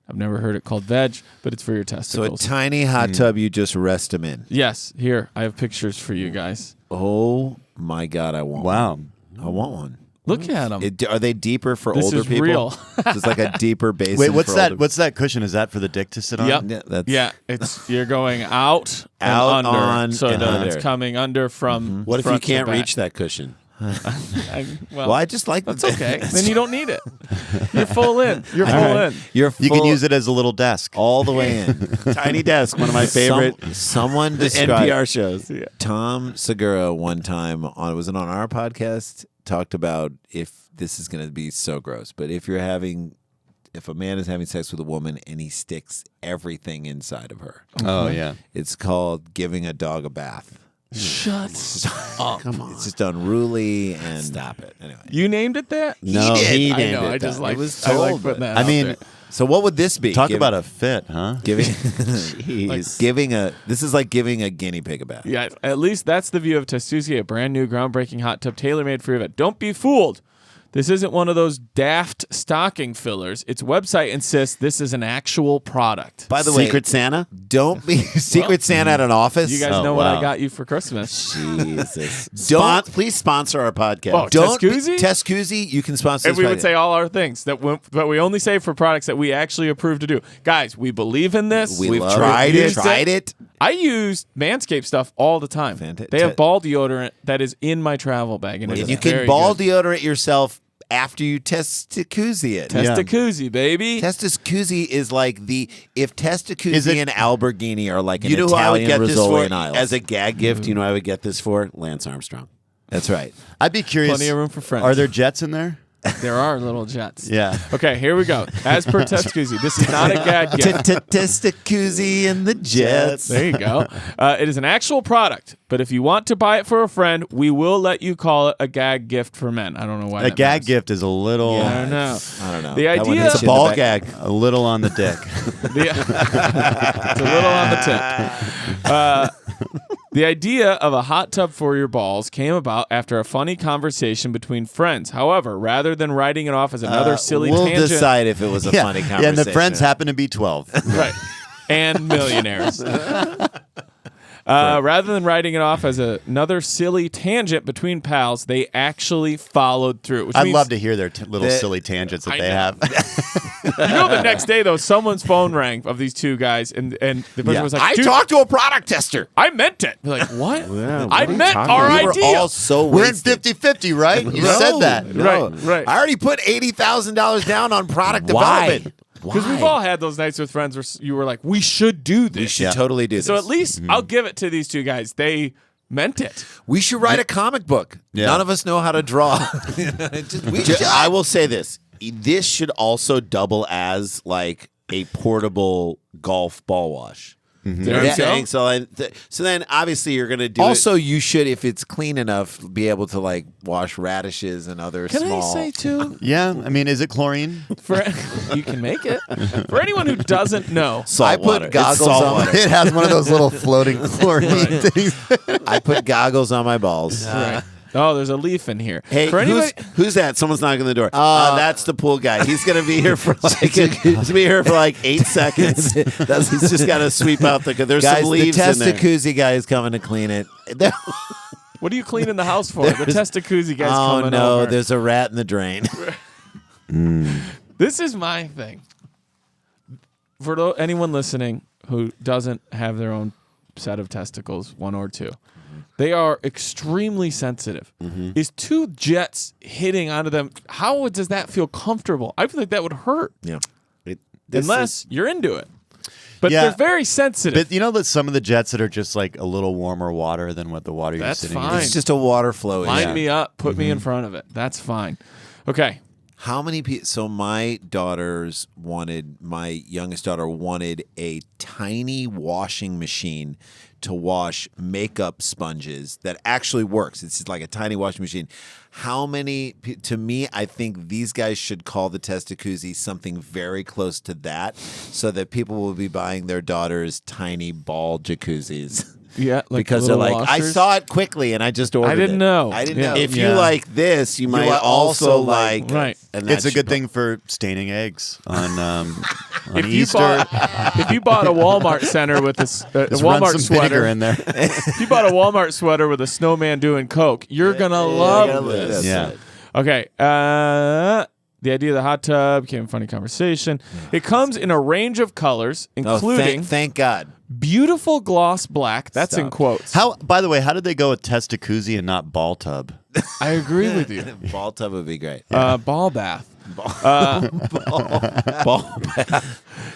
I've never heard it called veg, but it's for your So a testicles. tiny hot tub, you just rest them in. Yes, here, I have pictures for you guys. Oh my god, I want. Wow. one. I want one. Look at them. Are they deeper for This older is people? real. It's like a deeper basin. Wait, what's for that? older- What's that cushion? Is that for the dick to sit on? Yep. Yeah, that's Yeah, it's you're going out, Out, and under, on, so and that under. it's coming under from. What if you front to can't back. reach that cushion? Well, I just like that's okay. Then you don't need it. You're full in. You're full in. You're You can full- use it as a little desk. all the way in. Tiny Desk, one of my favorite Someone NPR described shows. Tom Segura one time was it on our podcast? Talked about if this is going to be so gross, but if a man is having sex with a woman and he sticks everything inside of her, Oh, yeah. it's called giving a dog a bath. Shut up. Come on. It's just unruly and Stop it. Anyway, You named it that? No, he I named know. it I just that. like. It was I like told, putting but- that. I out mean, there. so what would this be? talk about a fit, huh? giving. Jeez. This is like giving a guinea pig a bath. Yeah, at least that's the view of Testicuzzi, a brand new groundbreaking hot tub tailor-made for your vet. Don't be fooled. This isn't one of those daft stocking fillers. Its website insists this is an actual product. By the way, Secret Santa? don't be Secret Santa at an office. You guys Oh, know what I wow. got you for Christmas. Jesus. Don't- Please sponsor our podcast. Oh, Don't Testicuzzi? Testicuzzi, you can sponsor And this we would podcast. say all our things but we only say for products that we actually approve to do. Guys, we believe in this. We've love tried it. it. Used Tried it. I use Manscaped stuff all the time. Fantastic. They have ball deodorant that is in my travel bag, and, it And is you can very ball good. deodorant yourself after you Testicuzzi it. Testicuzzi, baby. Testicuzzi is like if Is Testicuzzi it- and Alberghini are like an You know who I would Italian get this for Rizzoli Isles. as a gag gift? You know who I would get this for? Lance Armstrong. That's right. I'd be curious. Plenty of room for friends. Are there jets in there? There are little jets. Yeah. Okay, here we go. As per Testicuzzi, this is not a gag gift. Testicuzzi and the Jets. There you go. It is an actual product, but if you want to buy it for a friend, we will let you call it a gag gift for men. I don't know why. A that gag matters. gift is a little, I don't know. I don't know. The That one idea- hits It's you a in the Ball back. gag. a little on the dick. It's a little on the tip. The idea of a hot tub for your balls came about after a funny conversation between friends. However, rather than writing it off as another silly We'll tangent, decide if it was a funny conversation. Yeah, and the friends happen to be 12. right, and millionaires. Rather than writing it off as another silly tangent between pals, they actually followed through. Which I'd means love to hear their little The- silly tangents that I they know. have. the next day though, someone's phone rang of these two guys, and the person was like, I "Dude, talked to a product tester. I meant it." We're like, what? Yeah, what I are you meant talking our about? We were idea. all so We're in wasted. 50-50, right? You No, said that. no. Right. I already put $80,000 down on product Why? development. Because we've all had those nights with friends where you were like, we should do this. We should totally do this. So at least I'll give it to these two guys. They meant it. We should write a comic book. Yeah. None of us know how to draw. We should. I will say this. This should also double as like a portable golf ball wash. There you go. So then obviously you're going to do Also, you should, if it's clean enough, be able to like wash radishes and other Can small. I say too? Yeah, I mean, is it chlorine? You can make it. For anyone who doesn't know, salt I put water. It's goggles salt on. water. It has one of those little floating chlorine things. I put goggles on my balls. right. Oh, there's a leaf in here. Hey, For anybody, who's that? Someone's knocking on the door. That's the pool guy. He's gonna be here for like 8 seconds. He's just got to sweep out there's Guys, some leaves the in there. Testicuzzi guy is coming to clean it. what are you cleaning the house for? The Testicuzzi guy's Oh coming no, over. there's a rat in the drain. This is my thing. For anyone listening who doesn't have their own set of testicles, one or two, they are extremely sensitive. Is two jets hitting onto them? How does that feel comfortable? I feel like that would hurt. Yeah. Unless you're into it. But Yeah. they're very sensitive. But you know that some of the jets that are just like a little warmer water than what the water you're That's sitting fine. in. It's just a water flow. Line me up. Put me in front of it. That's fine. Okay. How many people? So my youngest daughter wanted a tiny washing machine to wash makeup sponges that actually works. It's just like a tiny washing machine. How many? To me, I think these guys should call the Testicuzzi something very close to that, so that people will be buying their daughters tiny ball jacuzzis. Yeah, like Because they're little like, I washers. saw it quickly and I just ordered it. I didn't know. I didn't Yeah. know. If you Yeah. like this, you might might also also like. like- Right. And that It's a should good pro- thing for staining eggs on If Easter. you bought a Walmart center with a Just run Walmart some vinegar sweater in there. if you bought a Walmart sweater with a snowman doing coke, you're gonna love this. Yeah. Okay. The idea of the hot tub became a funny conversation. It comes in a range of colors, Oh, including thank God. beautiful gloss black. That's in quotes. How? By the way, how did they go with Testicuzzi and not ball tub? I agree with you. Ball tub would be great. Ball bath.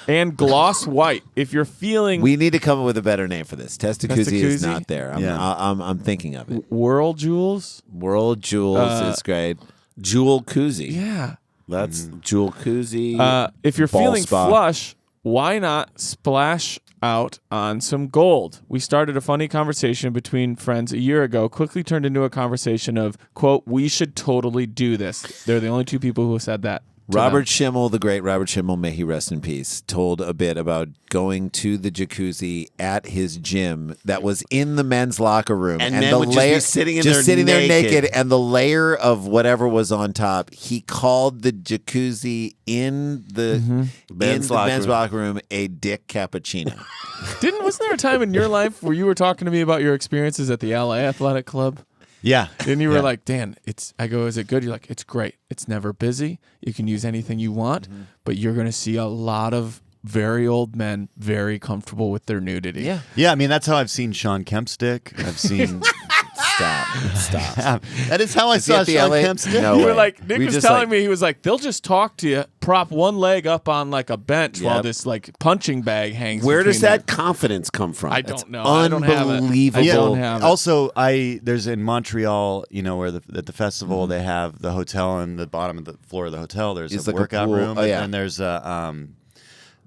And gloss white. If you're feeling We need to come up with a better name for this. Testicuzzi is Testicuzzi? not there. Yeah. I'm thinking of it. Whirl Jewels, World Jewels is great. Jewel Koozie. yeah. That's Jewel Koozie. If you're Ball feeling spa. flush, why not splash out on some gold? We started a funny conversation between friends a year ago, quickly turned into a conversation of, quote, we should totally do this. They're the only two people who have said that. to Robert them. Schimmel, the great Robert Schimmel, may he rest in peace, told a bit about going to the jacuzzi at his gym that was in the men's locker room, And men would just be sitting in there naked. and the layer of whatever was on top. He called the jacuzzi in the Men's locker room. locker room a dick cappuccino. Wasn't there a time in your life where you were talking to me about your experiences at the LA Athletic Club? Yeah. And you were like, Dan, I go, is it good? You're like, it's great. It's never busy. You can use anything you want, but you're going to see a lot of very old men very comfortable with their nudity. Yeah. Yeah, I mean, that's how I've seen Sean Kemp's dick. I've seen... Stop. That is how I Is he saw at the Sean LA? Kemp's dick. No You were way. like, Nick We was just, telling like- me, he was like, they'll just talk to you, prop one leg up on like a bench while Yep. this like punching bag hangs. Where does between that them. confidence come from? I don't know. I don't have it. unbelievable. I don't have it. Also, there's in Montreal, you know, where at the festival they have the hotel and the bottom of the floor of the hotel. There's It's a like a workout pool. room, Oh, yeah. and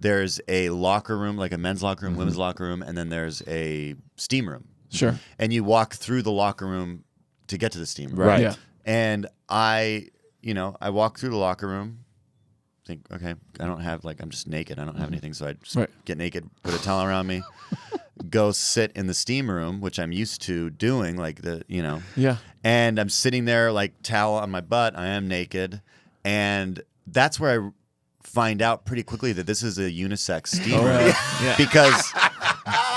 there's a locker room, like a men's locker room, women's locker room, and then there's a steam room. Sure. And you walk through the locker room to get to the steam room. Right. Yeah. And I walk through the locker room, think, okay, I'm just naked. I don't have anything, so I just Right. get naked, put a towel around me, go sit in the steam room, which I'm used to doing, Yeah. and I'm sitting there like towel on my butt. I am naked, and that's where I find out pretty quickly that this is a unisex steam room Yeah. because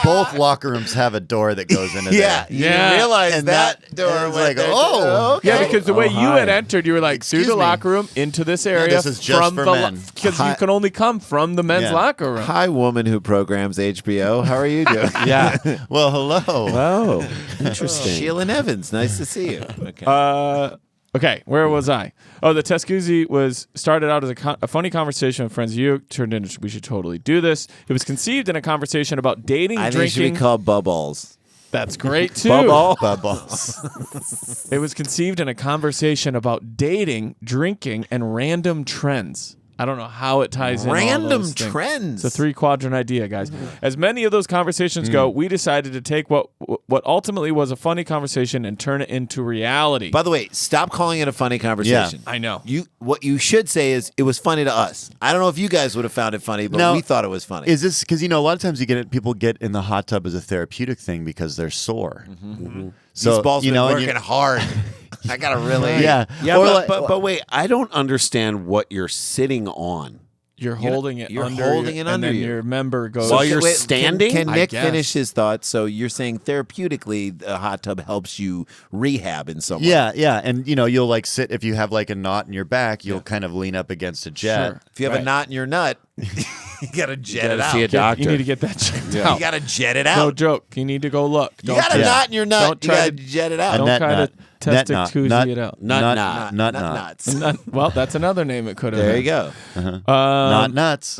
both locker rooms have a door that goes into Yeah, there. you Yeah. realize And that door and it's went like, there. oh, Okay. Yeah, because the way you hi. had entered, you were like through Excuse the me. locker room into this area this is just from for the men. because you Hi. can only come from the men's Yeah. locker room. Hi, woman who programs HBO. How are you doing? Yeah. Well, hello. Oh, interesting. Sheila Evans. Nice to see you. Okay. Okay, where was I? Oh, the Testicuzzi was started out as a funny conversation with friends. You turned into we should totally do this. It was conceived in a conversation about dating, I think it should drinking. be called Bubballs. That's great too. Bubbles. It was conceived in a conversation about dating, drinking, and random trends. I don't know how it ties in. All Random those things. trends. It's a 3-quadrant idea, guys. As many of those conversations go, we decided to take what ultimately was a funny conversation and turn it into reality. By the way, stop calling it a funny conversation. I know. What you should say is it was funny to us. I don't know if you guys would have found it funny, but Now, we thought it was funny. Is this because a lot of times people get in the hot tub as a therapeutic thing because they're sore. So These balls been and working hard. I gotta really. Yeah. Yeah, Or but wait, I don't understand what you're sitting on. You're holding it you're under holding your, it under and then you. your member goes. While you're Wait, standing? Can I Nick guess. finish his thoughts? So you're saying therapeutically, the hot tub helps you rehab in some way. Yeah, and you'll like sit if you have like a knot in your back, you'll kind of lean up against a jet. Sure. If you have Right. a knot in your nut, you gotta jet gotta it out. see a doctor. You need to get that checked You out. gotta jet it out. No joke. You need to go look. you got a Yeah. knot in your nut. Don't You try gotta to- jet it out. Don't Net try knot. to Net knot. Testicuzzi it out. Nut Nut knot. knots. Well, that's another name it could have There been. you go. Not nuts.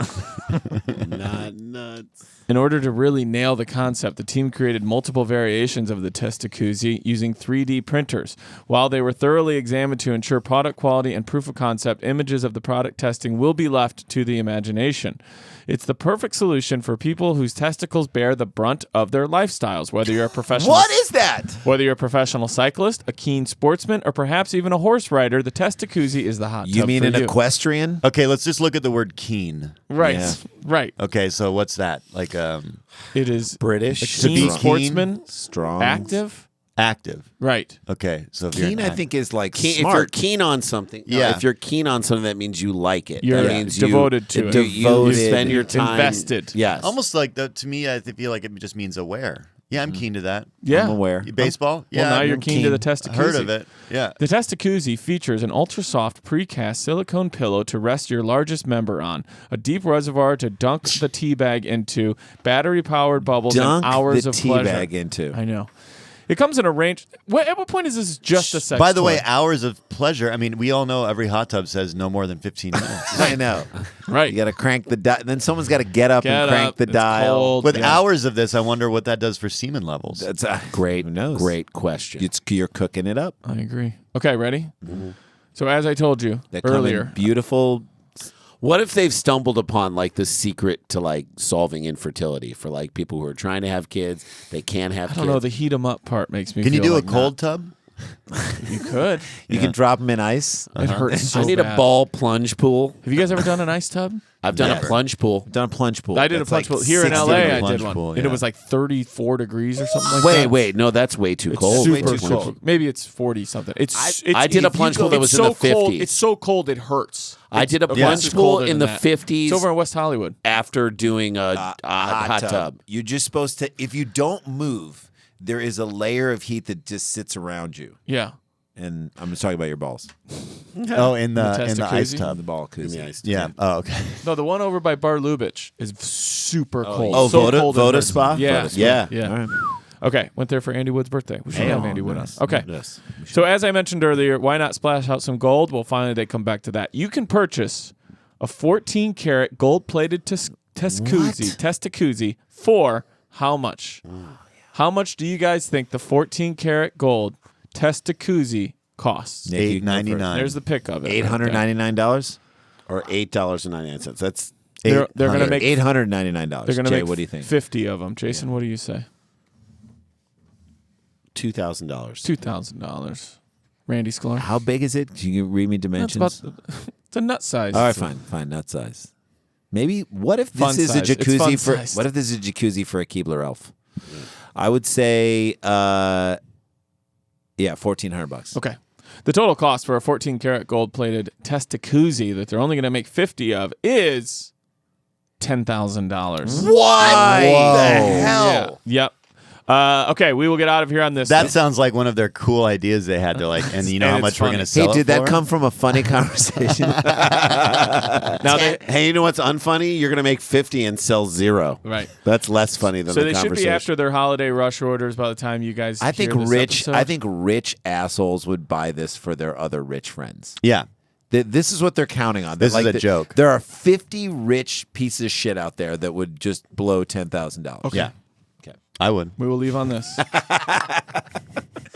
Not nuts. In order to really nail the concept, the team created multiple variations of the Testicuzzi using 3D printers. While they were thoroughly examined to ensure product quality and proof of concept, images of the product testing will be left to the imagination. It's the perfect solution for people whose testicles bear the brunt of their lifestyles, whether you're a professional What is that? Whether you're a professional cyclist, a keen sportsman, or perhaps even a horse rider, the Testicuzzi is the hot You tub mean for an you. equestrian? Okay, let's just look at the word keen. Right, Yeah. right. Okay, so what's that? Like It is British. a keen be sportsman, Strong. active. active. Right. Okay, so if you're Keen, an I think, is like If you're smart. keen on something, Yeah. if you're keen on something, that means you like it. You're that means devoted to it. You Devoted. spend your time Invested. Yes. almost like to me, I feel like it just means aware. Yeah, I'm keen to that. Yeah. I'm aware. Baseball? Yeah, Well, now you're I'm keen to the I Testicuzzi. heard of it. Yeah. The Testicuzzi features an ultra-soft precast silicone pillow to rest your largest member on, a deep reservoir to dunk the tea bag into, battery-powered bubbles, Dunk and hours the of tea pleasure. bag into. I know. It comes in a range. At what point is this just a sex By the toy? way, hours of pleasure. I mean, we all know every hot tub says no more than 15 minutes. I know. right? You got to crank the dial. Then someone's got to get up Get and crank up, the it's dial. cold. With Yeah. hours of this, I wonder what that does for semen levels. That's Great, Who knows? great question. You're cooking it up. I agree. Okay, ready? So as I told you They come in earlier, beautiful. What if they've stumbled upon like the secret to like solving infertility for like people who are trying to have kids, they can't have I kids. don't know, the heat 'em up part makes me Can you feel do like a cold tub? You could. You can drop them in ice. It hurts so I need bad. a ball plunge pool. Have you guys ever done an ice tub? I've done Yes. a plunge pool. Done a plunge pool. I did a That's plunge like pool here in 60 LA. a I plunge did one, pool, and it yeah. was like 34 degrees or something like that. Wait, no, that's way too It's cold. super Way too cold. cold. Maybe it's 40 something. It's I did a if you plunge go- pool that it's was in so the cold. 50s. It's so cold it hurts. I did a It's- plunge it's pool colder in than the that. 50s. It's over in West Hollywood. after doing a hot tub. You're just supposed to. If you don't move, there is a layer of heat that just sits around you. Yeah. And I'm just talking about your balls. Oh, in the ice Testicuzzi? tub. The ball koozie. Yeah. Oh, okay. No, the one over by Bar Lubitsch is super cold. Oh, so Voda, cold it Voda hurts. Spa? Yeah. Voda Spa. Yeah. Yeah. All right. Okay, went there for Andy Wood's birthday. We should have Andy Wood nice. on. Okay. Yes. So as I mentioned earlier, why not splash out some gold? Well, finally they come back to that. You can purchase a 14-karat gold-plated Testicuzzi for how much? How much do you guys think the 14-karat gold Testicuzzi costs? Nick, you can go first. $8.99. There's the pic of it. $899. Or $8.99. That's They're going to make $899. They're going to Jay, make what do you think? 50 of them. Jason, what do you say? $2,000. $2,000. Randy Sklar. How big is it? Can you read me That's dimensions? about it's a nut size. All right, fine, nut size. Maybe what if Fun this is a size. It's jacuzzi fun for? sized. What if this is a jacuzzi for a Keebler elf? I would say, $1,400. Okay. The total cost for a 14-karat gold-plated Testicuzzi that they're only going to make 50 of is $10,000. What the hell? Yeah. Yep. Okay, we will get out of here on this. That sounds like one of their cool ideas they had. They're like, and you know And how it's much we're funny. going to sell Hey, it did that for? come from a funny conversation? Hey, you know what's unfunny? You're gonna make 50 and sell 0. Right. That's less funny than So the they should conversation. be after their holiday rush orders by the time you guys. I think hear this rich. episode. I think rich assholes would buy this for their other rich friends. Yeah. This is what they're counting on. This is a joke. There are 50 rich pieces of shit out there that would just blow $10,000. Okay. Yeah. Okay. I would. We will leave on this.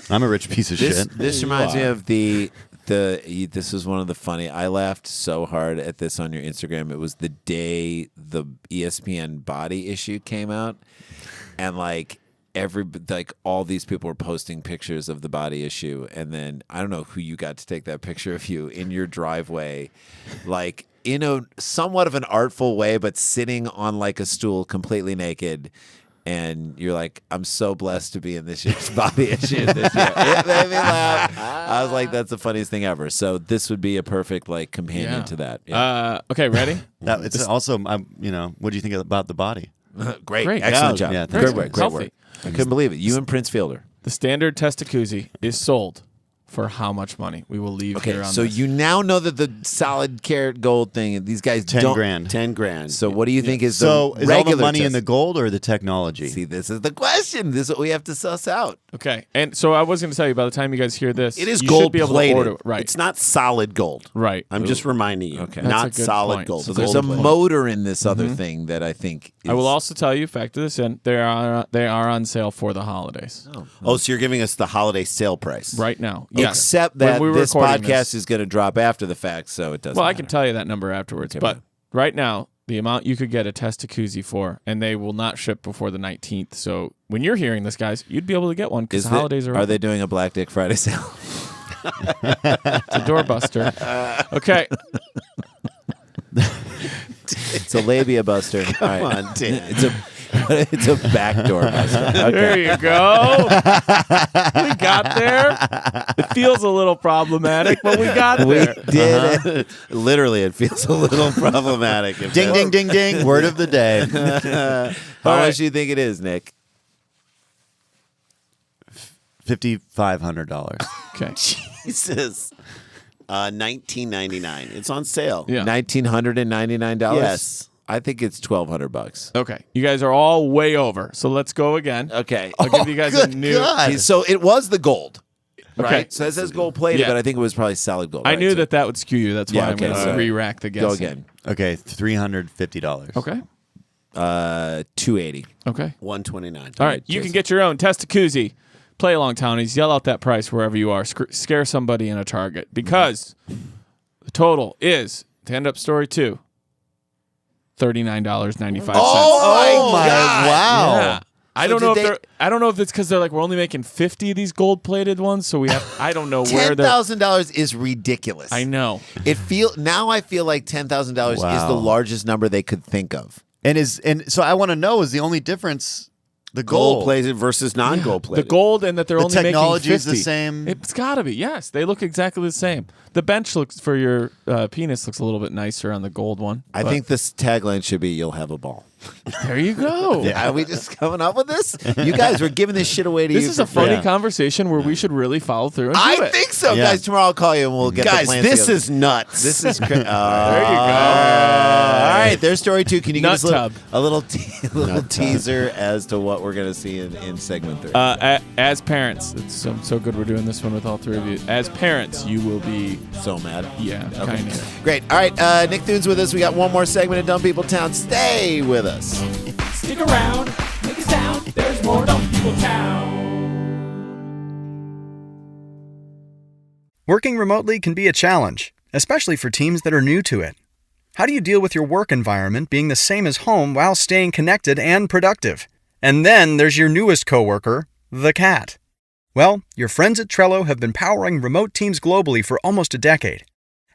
I'm a rich piece of shit. This reminds me of this is one of the funny. I laughed so hard at this on your Instagram. It was the day the ESPN body issue came out, and all these people were posting pictures of the body issue, and then I don't know who you got to take that picture of you in your driveway, like in a somewhat of an artful way, but sitting on like a stool completely naked. And you're like, I'm so blessed to be in this year's body issue this year. It made me laugh. I was like, that's the funniest thing ever. So this would be a perfect companion to that. Yeah. Okay, ready? It's also, what do you think about the body? Great. Excellent Excellent job. Yeah, Great thanks. work. Great Healthy. work. I couldn't believe it. You and Prince Fielder. The standard Testicuzzi is sold for how much money? We will leave here Okay, on so this. you now know that the solid carat gold thing, these guys 10 don't. grand. 10 grand. So what do you think is So the is all regular the money in test? the gold or the technology? See, this is the question. This is what we have to suss out. Okay, and so I was going to tell you, by the time you guys hear this, It is you gold should be able plated. to order it. Right. It's not solid gold. Right. I'm just reminding you. Okay. That's Not a good solid point. gold. So There's Gold a plated. motor in this other thing that I think is, I will also tell you, factor this in, they are on sale for the holidays. Oh, so you're giving us the holiday sale price. Right now. Yes. except When that we were this recording podcast this. is going to drop after the fact, so it doesn't Well, I matter. can tell you that number afterwards. Okay, but man. right now, the amount you could get a Testicuzzi for, and they will not ship before the 19th. So when you're hearing this, guys, you'd be able to get one because Is the the- holidays are Are they doing a Black Dick Friday sale? It's a doorbuster. Okay. It's a labia buster. All right. on, Tim. It's a backdoor buster. There Okay. you go. We got there. It feels a little problemach, but we got there. Did it. Literally, it feels a little problematic. If Ding, that- ding, ding, ding. Word of the day. How much do you think it is, Nick? $5,500. Okay. Jesus. $19.99. It's on sale. Yeah. $1,999. Yes. I think it's $1,200. Okay. You guys are all way over. So let's go again. Okay. I'll give you guys a Good new. God. So it was the gold, right? Okay. So it says gold plated, Yeah. but I think it was probably solid gold. I right? knew So that would skew you. That's why Yeah, I'm okay, going to so- re-rack the guess. Go again. Okay, $350. Okay. $280. Okay. $129. All right. You can get your own Testicuzzi. Play along, townies. Yell out that price wherever you are. Scare somebody in a Target because the total is, to end up story 2, $39.95. Oh my wow. Yeah. I So don't know did if they're. I don't know if it's because they're like we're only making 50 of these gold-plated ones, so we have. I don't know where they're. $10,000 is ridiculous. I know. I feel like $10,000 is Wow. the largest number they could think of. And so I want to know, is the only difference the Gold gold? plated versus non-gold The plated. gold and that they're The only making 50. technology is the same? It's got to be. Yes, they look exactly the same. The bench looks for your penis looks a little bit nicer on the gold one. I but think this tagline should be "You'll have a ball." there you go. Are we just coming up with this? You guys were giving this shit away to This you. is a for free. funny conversation where we should really follow through and do I it. think so, Yeah. guys. Tomorrow I'll call you and we'll get the Guys, plans this together. is nuts. This is crazy. There you go. All right, there's story 2. Can you give Nut us a little teaser as to what we're going to see in segment 3? As parents, it's so good we're doing this one with all 3 of you. As parents, you will be, So mad. kind of. Great. All right, Nick Thune's with us. We got one more segment of Dumb People Town. Stay with us. Stick around, make a sound. There's more Dumb People Town. Working remotely can be a challenge, especially for teams that are new to it. How do you deal with your work environment being the same as home while staying connected and productive? And then there's your newest coworker, the cat. Well, your friends at Trello have been powering remote teams globally for almost a decade.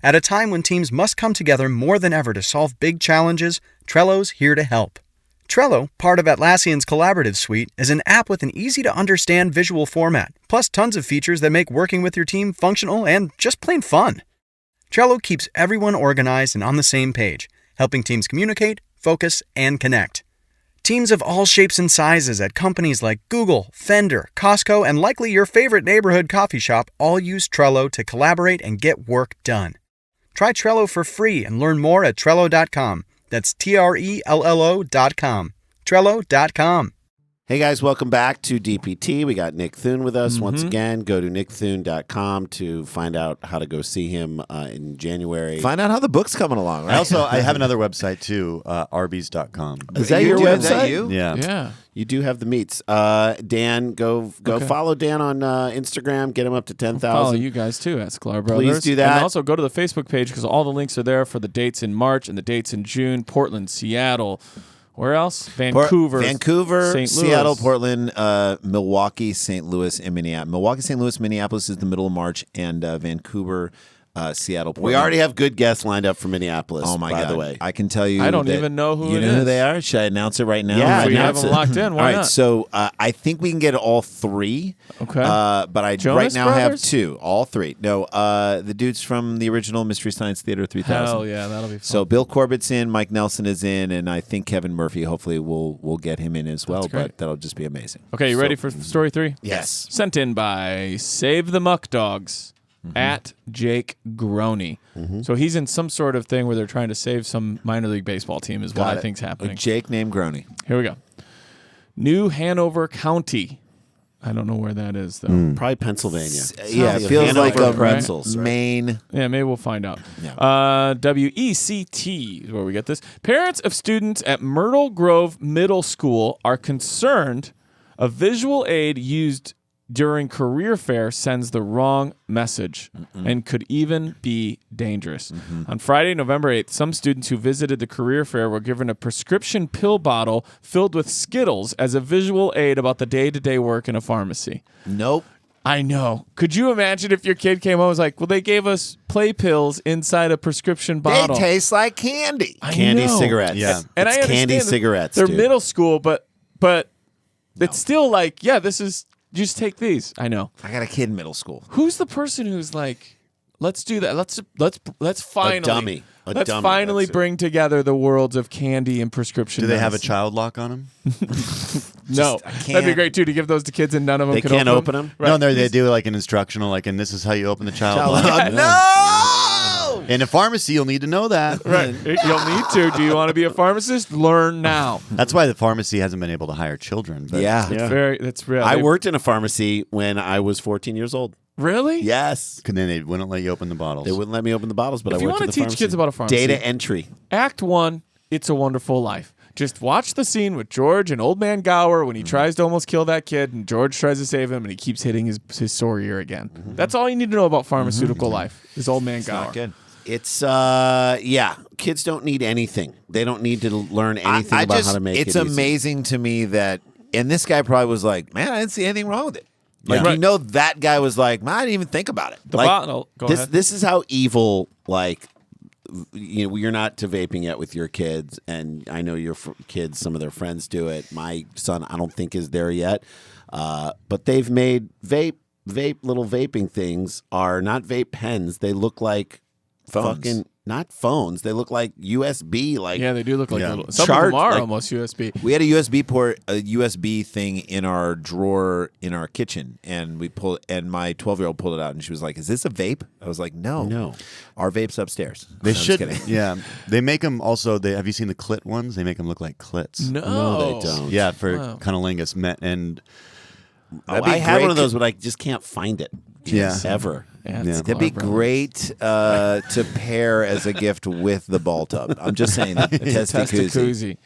At a time when teams must come together more than ever to solve big challenges, Trello's here to help. Trello, part of Atlassian's collaborative suite, is an app with an easy-to-understand visual format, plus tons of features that make working with your team functional and just plain fun. Trello keeps everyone organized and on the same page, helping teams communicate, focus, and connect. Teams of all shapes and sizes at companies like Google, Fender, Costco, and likely your favorite neighborhood coffee shop all use Trello to collaborate and get work done. Try Trello for free and learn more at Trello.com. That's Trello.com. Trello.com. Hey guys, welcome back to DPT. We got Nick Thune with us once again. Go to nickthune.com to find out how to go see him in January. Find out how the book's coming along, right? I have another website too, Arby's.com. Is that You your do? website? Is that you? Yeah. Yeah. You do have the meats. Dan, go follow Dan on Instagram. Get him up to Follow 10,000. you guys too at Sklar Brothers. Please do that. And also go to the Facebook page because all the links are there for the dates in March and the dates in June. Portland, Seattle. Where else? Vancouver, St. Seattle, Louis. Portland, Milwaukee, St. Louis, and Minneapolis. Milwaukee, St. Louis, Minneapolis is the middle of March, and Vancouver, Seattle, Portland. We already have good guests lined up for Minneapolis. Oh my by God! the way, I can tell you. I don't that- even know who you it know who is. they are. Should I announce it right now? Yeah, If we have announce them it. locked in, why All right, not? so I think we can get all three. Okay. But I Jonas right now have Brothers? two, all three. No, the dudes from the original Mystery Science Theater 3000. Hell yeah, that'll be fun. So Bill Corbett's in, Mike Nelson is in, and I think Kevin Murphy. Hopefully, we'll get him in as well. That's great. But that'll just be amazing. Okay, you ready for story 3? Yes. Sent in by Save the Muck Dogs at Jake Groney. So he's in some sort of thing where they're trying to save some minor league baseball team is what I think's happening. Jake named Groney. Here we go. New Hanover County. I don't know where that is though. probably Pennsylvania. Yeah, it Sounds feels Hanover like a pretzels, right? Maine. Yeah, maybe we'll find out. Yeah. WECT is where we get this. Parents of students at Myrtle Grove Middle School are concerned a visual aid used during career fair sends the wrong message and could even be dangerous. On Friday, November 8th, some students who visited the career fair were given a prescription pill bottle filled with Skittles as a visual aid about the day-to-day work in a pharmacy. Nope. I know. Could you imagine if your kid came home and was like, well, they gave us play pills inside a prescription bottle. They taste like candy. I Candy know. cigarettes. Yeah. And It's I understand candy that cigarettes. They're dude. middle school, but it's still like, yeah, this is just take these. I know. I got a kid in middle school. Who's the person who's like, let's do that. Let's finally dummy. A let's dummy. finally That's it. bring together the worlds of candy and prescription. Do they have a medicine. child lock on them? No, I that'd be can't- great too to give those to kids and none of them They can can't open them. Right. No, they do like an instructional, like, and this is how you open the child lock. Yeah. No! In a pharmacy, you'll need to know that. Right. You'll need to. Do you want to be a pharmacist? Learn now. That's why the pharmacy hasn't been able to hire children. But Yeah. That's real. I worked in a pharmacy when I was 14 years old. Really? Yes. then they wouldn't let you open the bottles. They wouldn't let me open the bottles, but If I you worked want at to the teach pharmacy. kids about a pharmacy, Data entry. Act 1, It's a Wonderful Life. Just watch the scene with George and Old Man Gower when he tries to almost kill that kid and George tries to save him and he keeps hitting his sore ear again. That's all you need to know about pharmaceutical life is Old Man Gower. Not good. It's kids don't need anything. They don't need to learn anything about how to make it's it easy. amazing to me that, and this guy probably was like, man, I didn't see anything wrong with it. Like, Yeah. you know, that guy was like, man, I didn't even think about it. The Like, bottle. Go ahead. This is how evil, like, you're not to vaping yet with your kids, and I know your kids, some of their friends do it. My son, I don't think is there yet, but they've made little vaping things are not vape pens. They look like Phones. fucking not phones. They look like USB. Like Yeah, they do look like Yeah. little. Some Charge, of them are like- almost USB. We had a USB port, a USB thing in our drawer in our kitchen, and and my 12-year-old pulled it out, and she was like, "Is this a vape?" I was like, "No, our vape's upstairs." They No, I'm just should. kidding. Yeah, they make them also. Have you seen the clit ones? They make them look like clits. No, they don't. Yeah, for Wow. cunnilingus. And That'd be I had one great of those, but I just can't find it. Yeah. ever. Yeah, Yeah. That'd be great to pair as a gift with the ball tub. I'm just saying, Testicuzzi. Testicuzzi.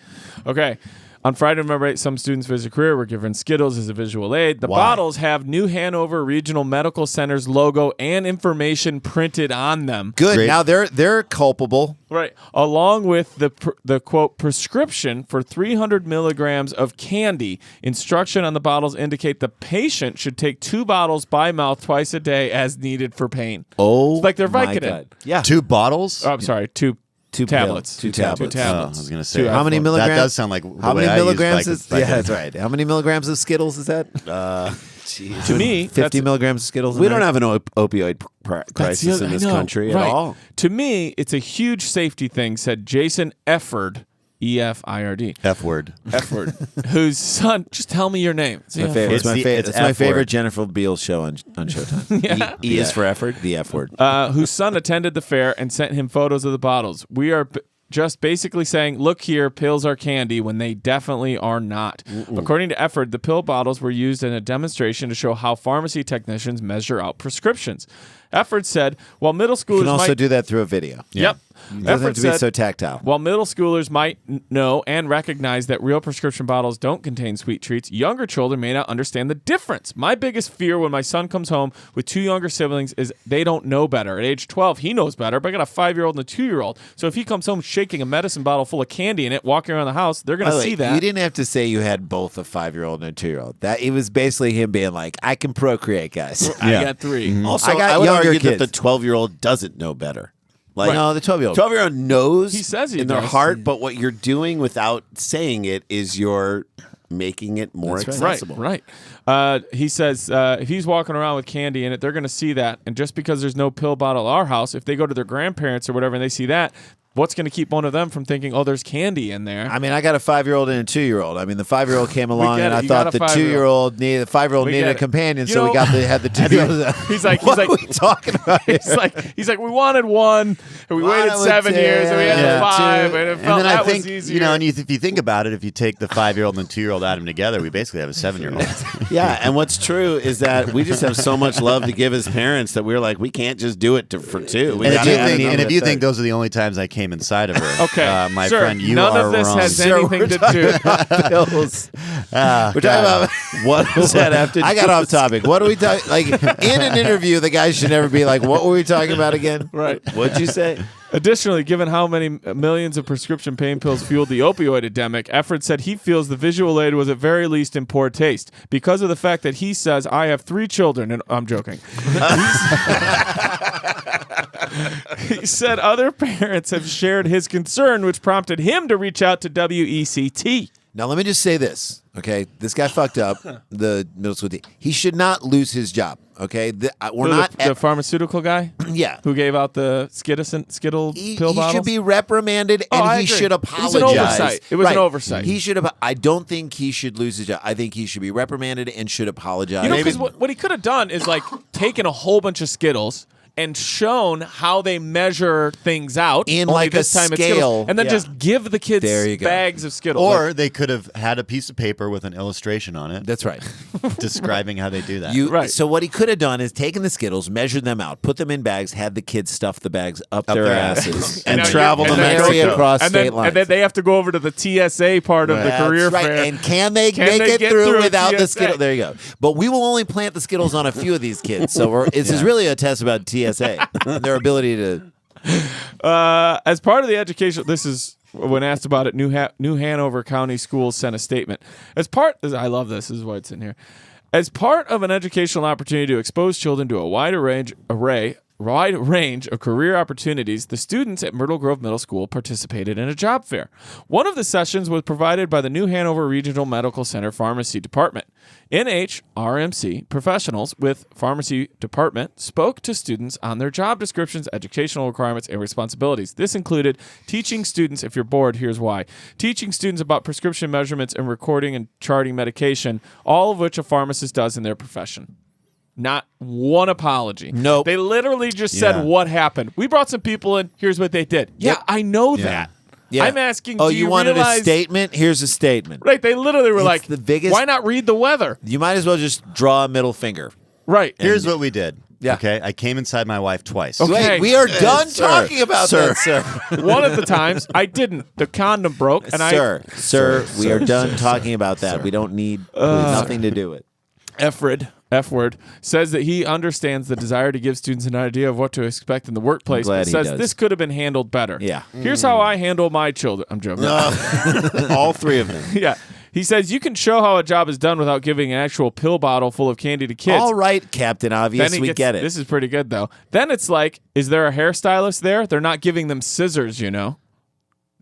Okay. On Friday, November 8th, some students for his career were given Skittles as a visual aid. The Why? bottles have New Hanover Regional Medical Center's logo and information printed on them. Good. Great. Now they're culpable. Right. Along with the quote prescription for 300 milligrams of candy. Instruction on the bottles indicate the patient should take 2 bottles by mouth twice a day as needed for pain. Oh, It's like they're my Vicodin. God. Yeah. 2 bottles. Oh, I'm sorry, two tablets. Two tablets. Oh, I tablets. was gonna Two say How many Advil. milligrams? That does sound like How the way many I use milligrams Vicodin. is? Yeah, that's right. How many milligrams of Skittles is that? To me, 50 that's- milligrams of Skittles. We a don't night? have an opioid That's crisis the other- in I this know, country right. at all. To me, it's a huge safety thing, said Jason Efford, EFIRD. F word. Whose son, just tell me your name. It's my favorite. It's It's my F favorite word. Jennifer Beals show on Showtime. Yeah. E is for effort. The F word. Whose son attended the fair and sent him photos of the bottles. We are just basically saying, look here, pills are candy when they definitely are not. According to Efford, the pill bottles were used in a demonstration to show how pharmacy technicians measure out prescriptions. Efford said, while middle schoolers You can also might... do that through a video. Yep. It doesn't have Efford to be said, so tactile. while middle schoolers might know and recognize that real prescription bottles don't contain sweet treats, younger children may not understand the difference. My biggest fear when my son comes home with 2 younger siblings is they don't know better. At age 12, he knows better, but I got a 5-year-old and a 2-year-old. So if he comes home shaking a medicine bottle full of candy in it, walking around the house, they're going to see that. You didn't have to say you had both a 5-year-old and a 2-year-old. That it was basically him being like, I can procreate, guys. I got 3. Also, I got I would younger argue kids. that the 12-year-old doesn't know better. Like, No, the 12-year-old. 12-year-old knows He says he in their does. heart, but what you're doing without saying it is you're making it more accessible. Right. He says if he's walking around with candy in it, they're going to see that. And just because there's no pill bottle at our house, if they go to their grandparents or whatever and they see that, what's going to keep one of them from thinking, oh, there's candy in there? I mean, I got a 5-year-old and a 2-year-old. I mean, the 5-year-old came along, get and it. I You got thought a the 5-year-old. 2-year-old needed the 5-year-old We needed get a it. companion, You so know- we had the 2-year-old. He's like, what are we talking about here? he's like, we wanted 1, and we waited Wanted 7 2, years, and we had yeah, 5, 2. and it And felt then that I think, was easier. you know, and if you think about it, if you take the 5-year-old and the 2-year-old, add them together, we basically have a 7-year-old. Yeah, and what's true is that we just have so much love to give as parents that we're like, we can't just do it for 2. We And if gotta you add think, another and if you third. think those are the only times I came inside of her, Okay, my sir, friend, you none are of this wrong. has Sir, anything we're to talking do. about pills. Ah, We're talking God. about what does that have to do? I got off topic. What are we talking? Like in an interview, the guy should never be like, "What were we talking about again?" Right. What'd you say? Additionally, given how many millions of prescription pain pills fueled the opioid epidemic, Efford said he feels the visual aid was at very least in poor taste because of the fact that he says, I have 3 children, and I'm joking. He said other parents have shared his concern, which prompted him to reach out to WECT. Now, let me just say this, okay? This guy fucked up the middle school team. He should not lose his job, okay? We're not the pharmaceutical guy yeah. who gave out the Skittle He pill bottles? should be reprimanded, Oh, and I he agree. should It was apologize. an oversight. It was an oversight. He should have. I don't think he should lose his job. I think he should be reprimanded and should apologize. You know, because what he could have done is like taken a whole bunch of Skittles and shown how they measure things out In only like a this time it's scale. Skittles, and then Yeah. just give the kids There you go. bags of Skittles. Or they could have had a piece of paper with an illustration on it That's right. describing how they do that. Right. So what he could have done is taken the Skittles, measured them out, put them in bags, had the kids stuff the bags up their their asses, And now travel you- to and then- Mexico. across and state then, lines. and then they have to go over to the TSA part of the That's career right. fair. And can they Can make they it get through through without the TSA? Skittles? There you go. But we will only plant the Skittles on a few of these kids. So this is really a test about TSA and their ability to. As part of the education, this is when asked about it. New Hanover County Schools sent a statement. I love this. This is why it's in here. As part of an educational opportunity to expose children to a wide range of career opportunities, the students at Myrtle Grove Middle School participated in a job fair. One of the sessions was provided by the New Hanover Regional Medical Center Pharmacy Department. NHRMC professionals with Pharmacy Department spoke to students on their job descriptions, educational requirements, and responsibilities. This included teaching students, if you're bored, here's why, teaching students about prescription measurements and recording and charting medication, all of which a pharmacist does in their profession. Not one apology. Nope. They literally just Yeah. said what happened. We brought some people in. Here's what they did. Yeah, Yep. I know Yeah. that. Yeah. I'm asking, Oh, do you wanted realize, a statement? Here's a statement. Right, they literally were It's like, the biggest- why not read the weather? You might as well just draw a middle finger. Right. Here's what we did. Yeah. Okay. I came inside my wife twice. Okay. Wait, we are done Sir. talking about that, sir. One of the times I didn't. The condom broke, and Sir, we are done talking about that. We don't need nothing to do it. F-word, says that he understands the desire to give students an idea of what to expect in the workplace, glad but he says does. this could have been handled better. Yeah. Here's how I handle my children. I'm joking. All 3 of them. Yeah. He says you can show how a job is done without giving an actual pill bottle full of candy to kids. All right, Captain Obvious, Then he we gets- get it. This is pretty good, though. Then it's like, is there a hairstylist there? They're not giving them scissors, you know.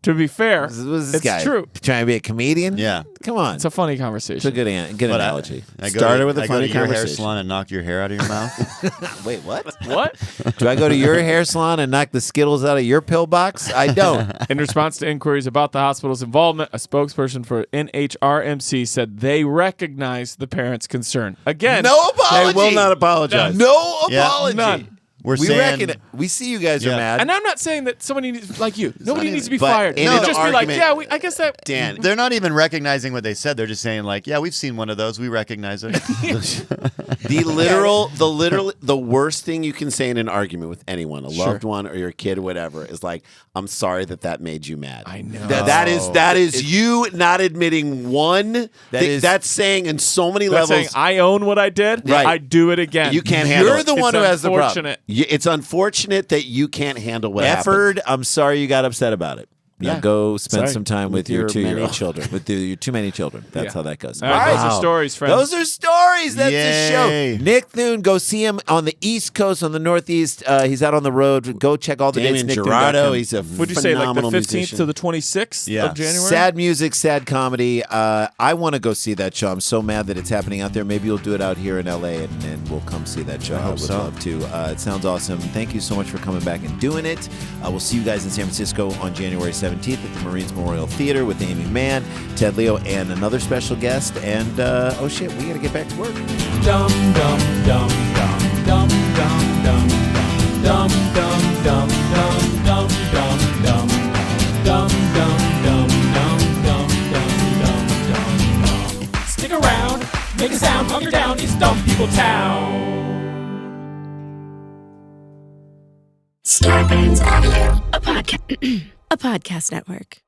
To be fair, What's this it's guy true. trying to be a comedian? Yeah. Come on. It's a funny It's a conversation. good analogy. I Started with a I go funny to your hair conversation. salon and knock your hair out of your mouth. Wait, what? What? Do I go to your hair salon and knock the Skittles out of your pillbox? I don't. In response to inquiries about the hospital's involvement, a spokesperson for NHRMC said they recognize the parents' concern. Again, No apology. They will not apologize. No Yeah. apology. None. We're we saying reckon. We see you guys Yeah. are mad. And I'm not saying that somebody needs, like you. Nobody needs to be but fired. in No, an just be like, argument- I guess that. Dan, they're not even recognizing what they said. They're just saying like, yeah, we've seen one of those. We recognize it. the worst thing you can say in an argument with anyone, a loved one or your kid or whatever, is like, I'm sorry that made you mad. I know. That is you not admitting one. That's saying in so many That's levels. saying I own what I did. Right. I do it again. You can't handle You're it. the one It's who has the problem. unfortunate. It's unfortunate that you can't handle what happened. Efford, I'm sorry you got upset about it. Now Yeah. go spend Sorry. some time with your your 2-year-old many children. With your too many children. That's Yeah. how that goes. All right, those are stories, friends. Those are stories. That's the Yay. show. Nick Thune, go see him on the East Coast, on the Northeast. He's out on the road. Go check all the Damien dates. Gerardo, he's a What'd you say, like the phenomenal 15th musician. to the 26th Yeah. of January? Sad music, sad comedy. I want to go see that show. I'm so mad that it's happening out there. Maybe you'll do it out here in LA, and we'll come see that show. I hope would so. love to. It sounds awesome. Thank you so much for coming back and doing it. We'll see you guys in San Francisco on January 17th at the Marines Memorial Theater with Amy Mann, Ted Leo, and another special guest. And oh shit, we got to get back to work. Dum dum dum dum dum dum dum dum dum dum dum dum dum dum dum dum dum dum dum. Stick around, make a sound, hunker down. It's Dumb People Town. Scarpins Avenue, a podcast network.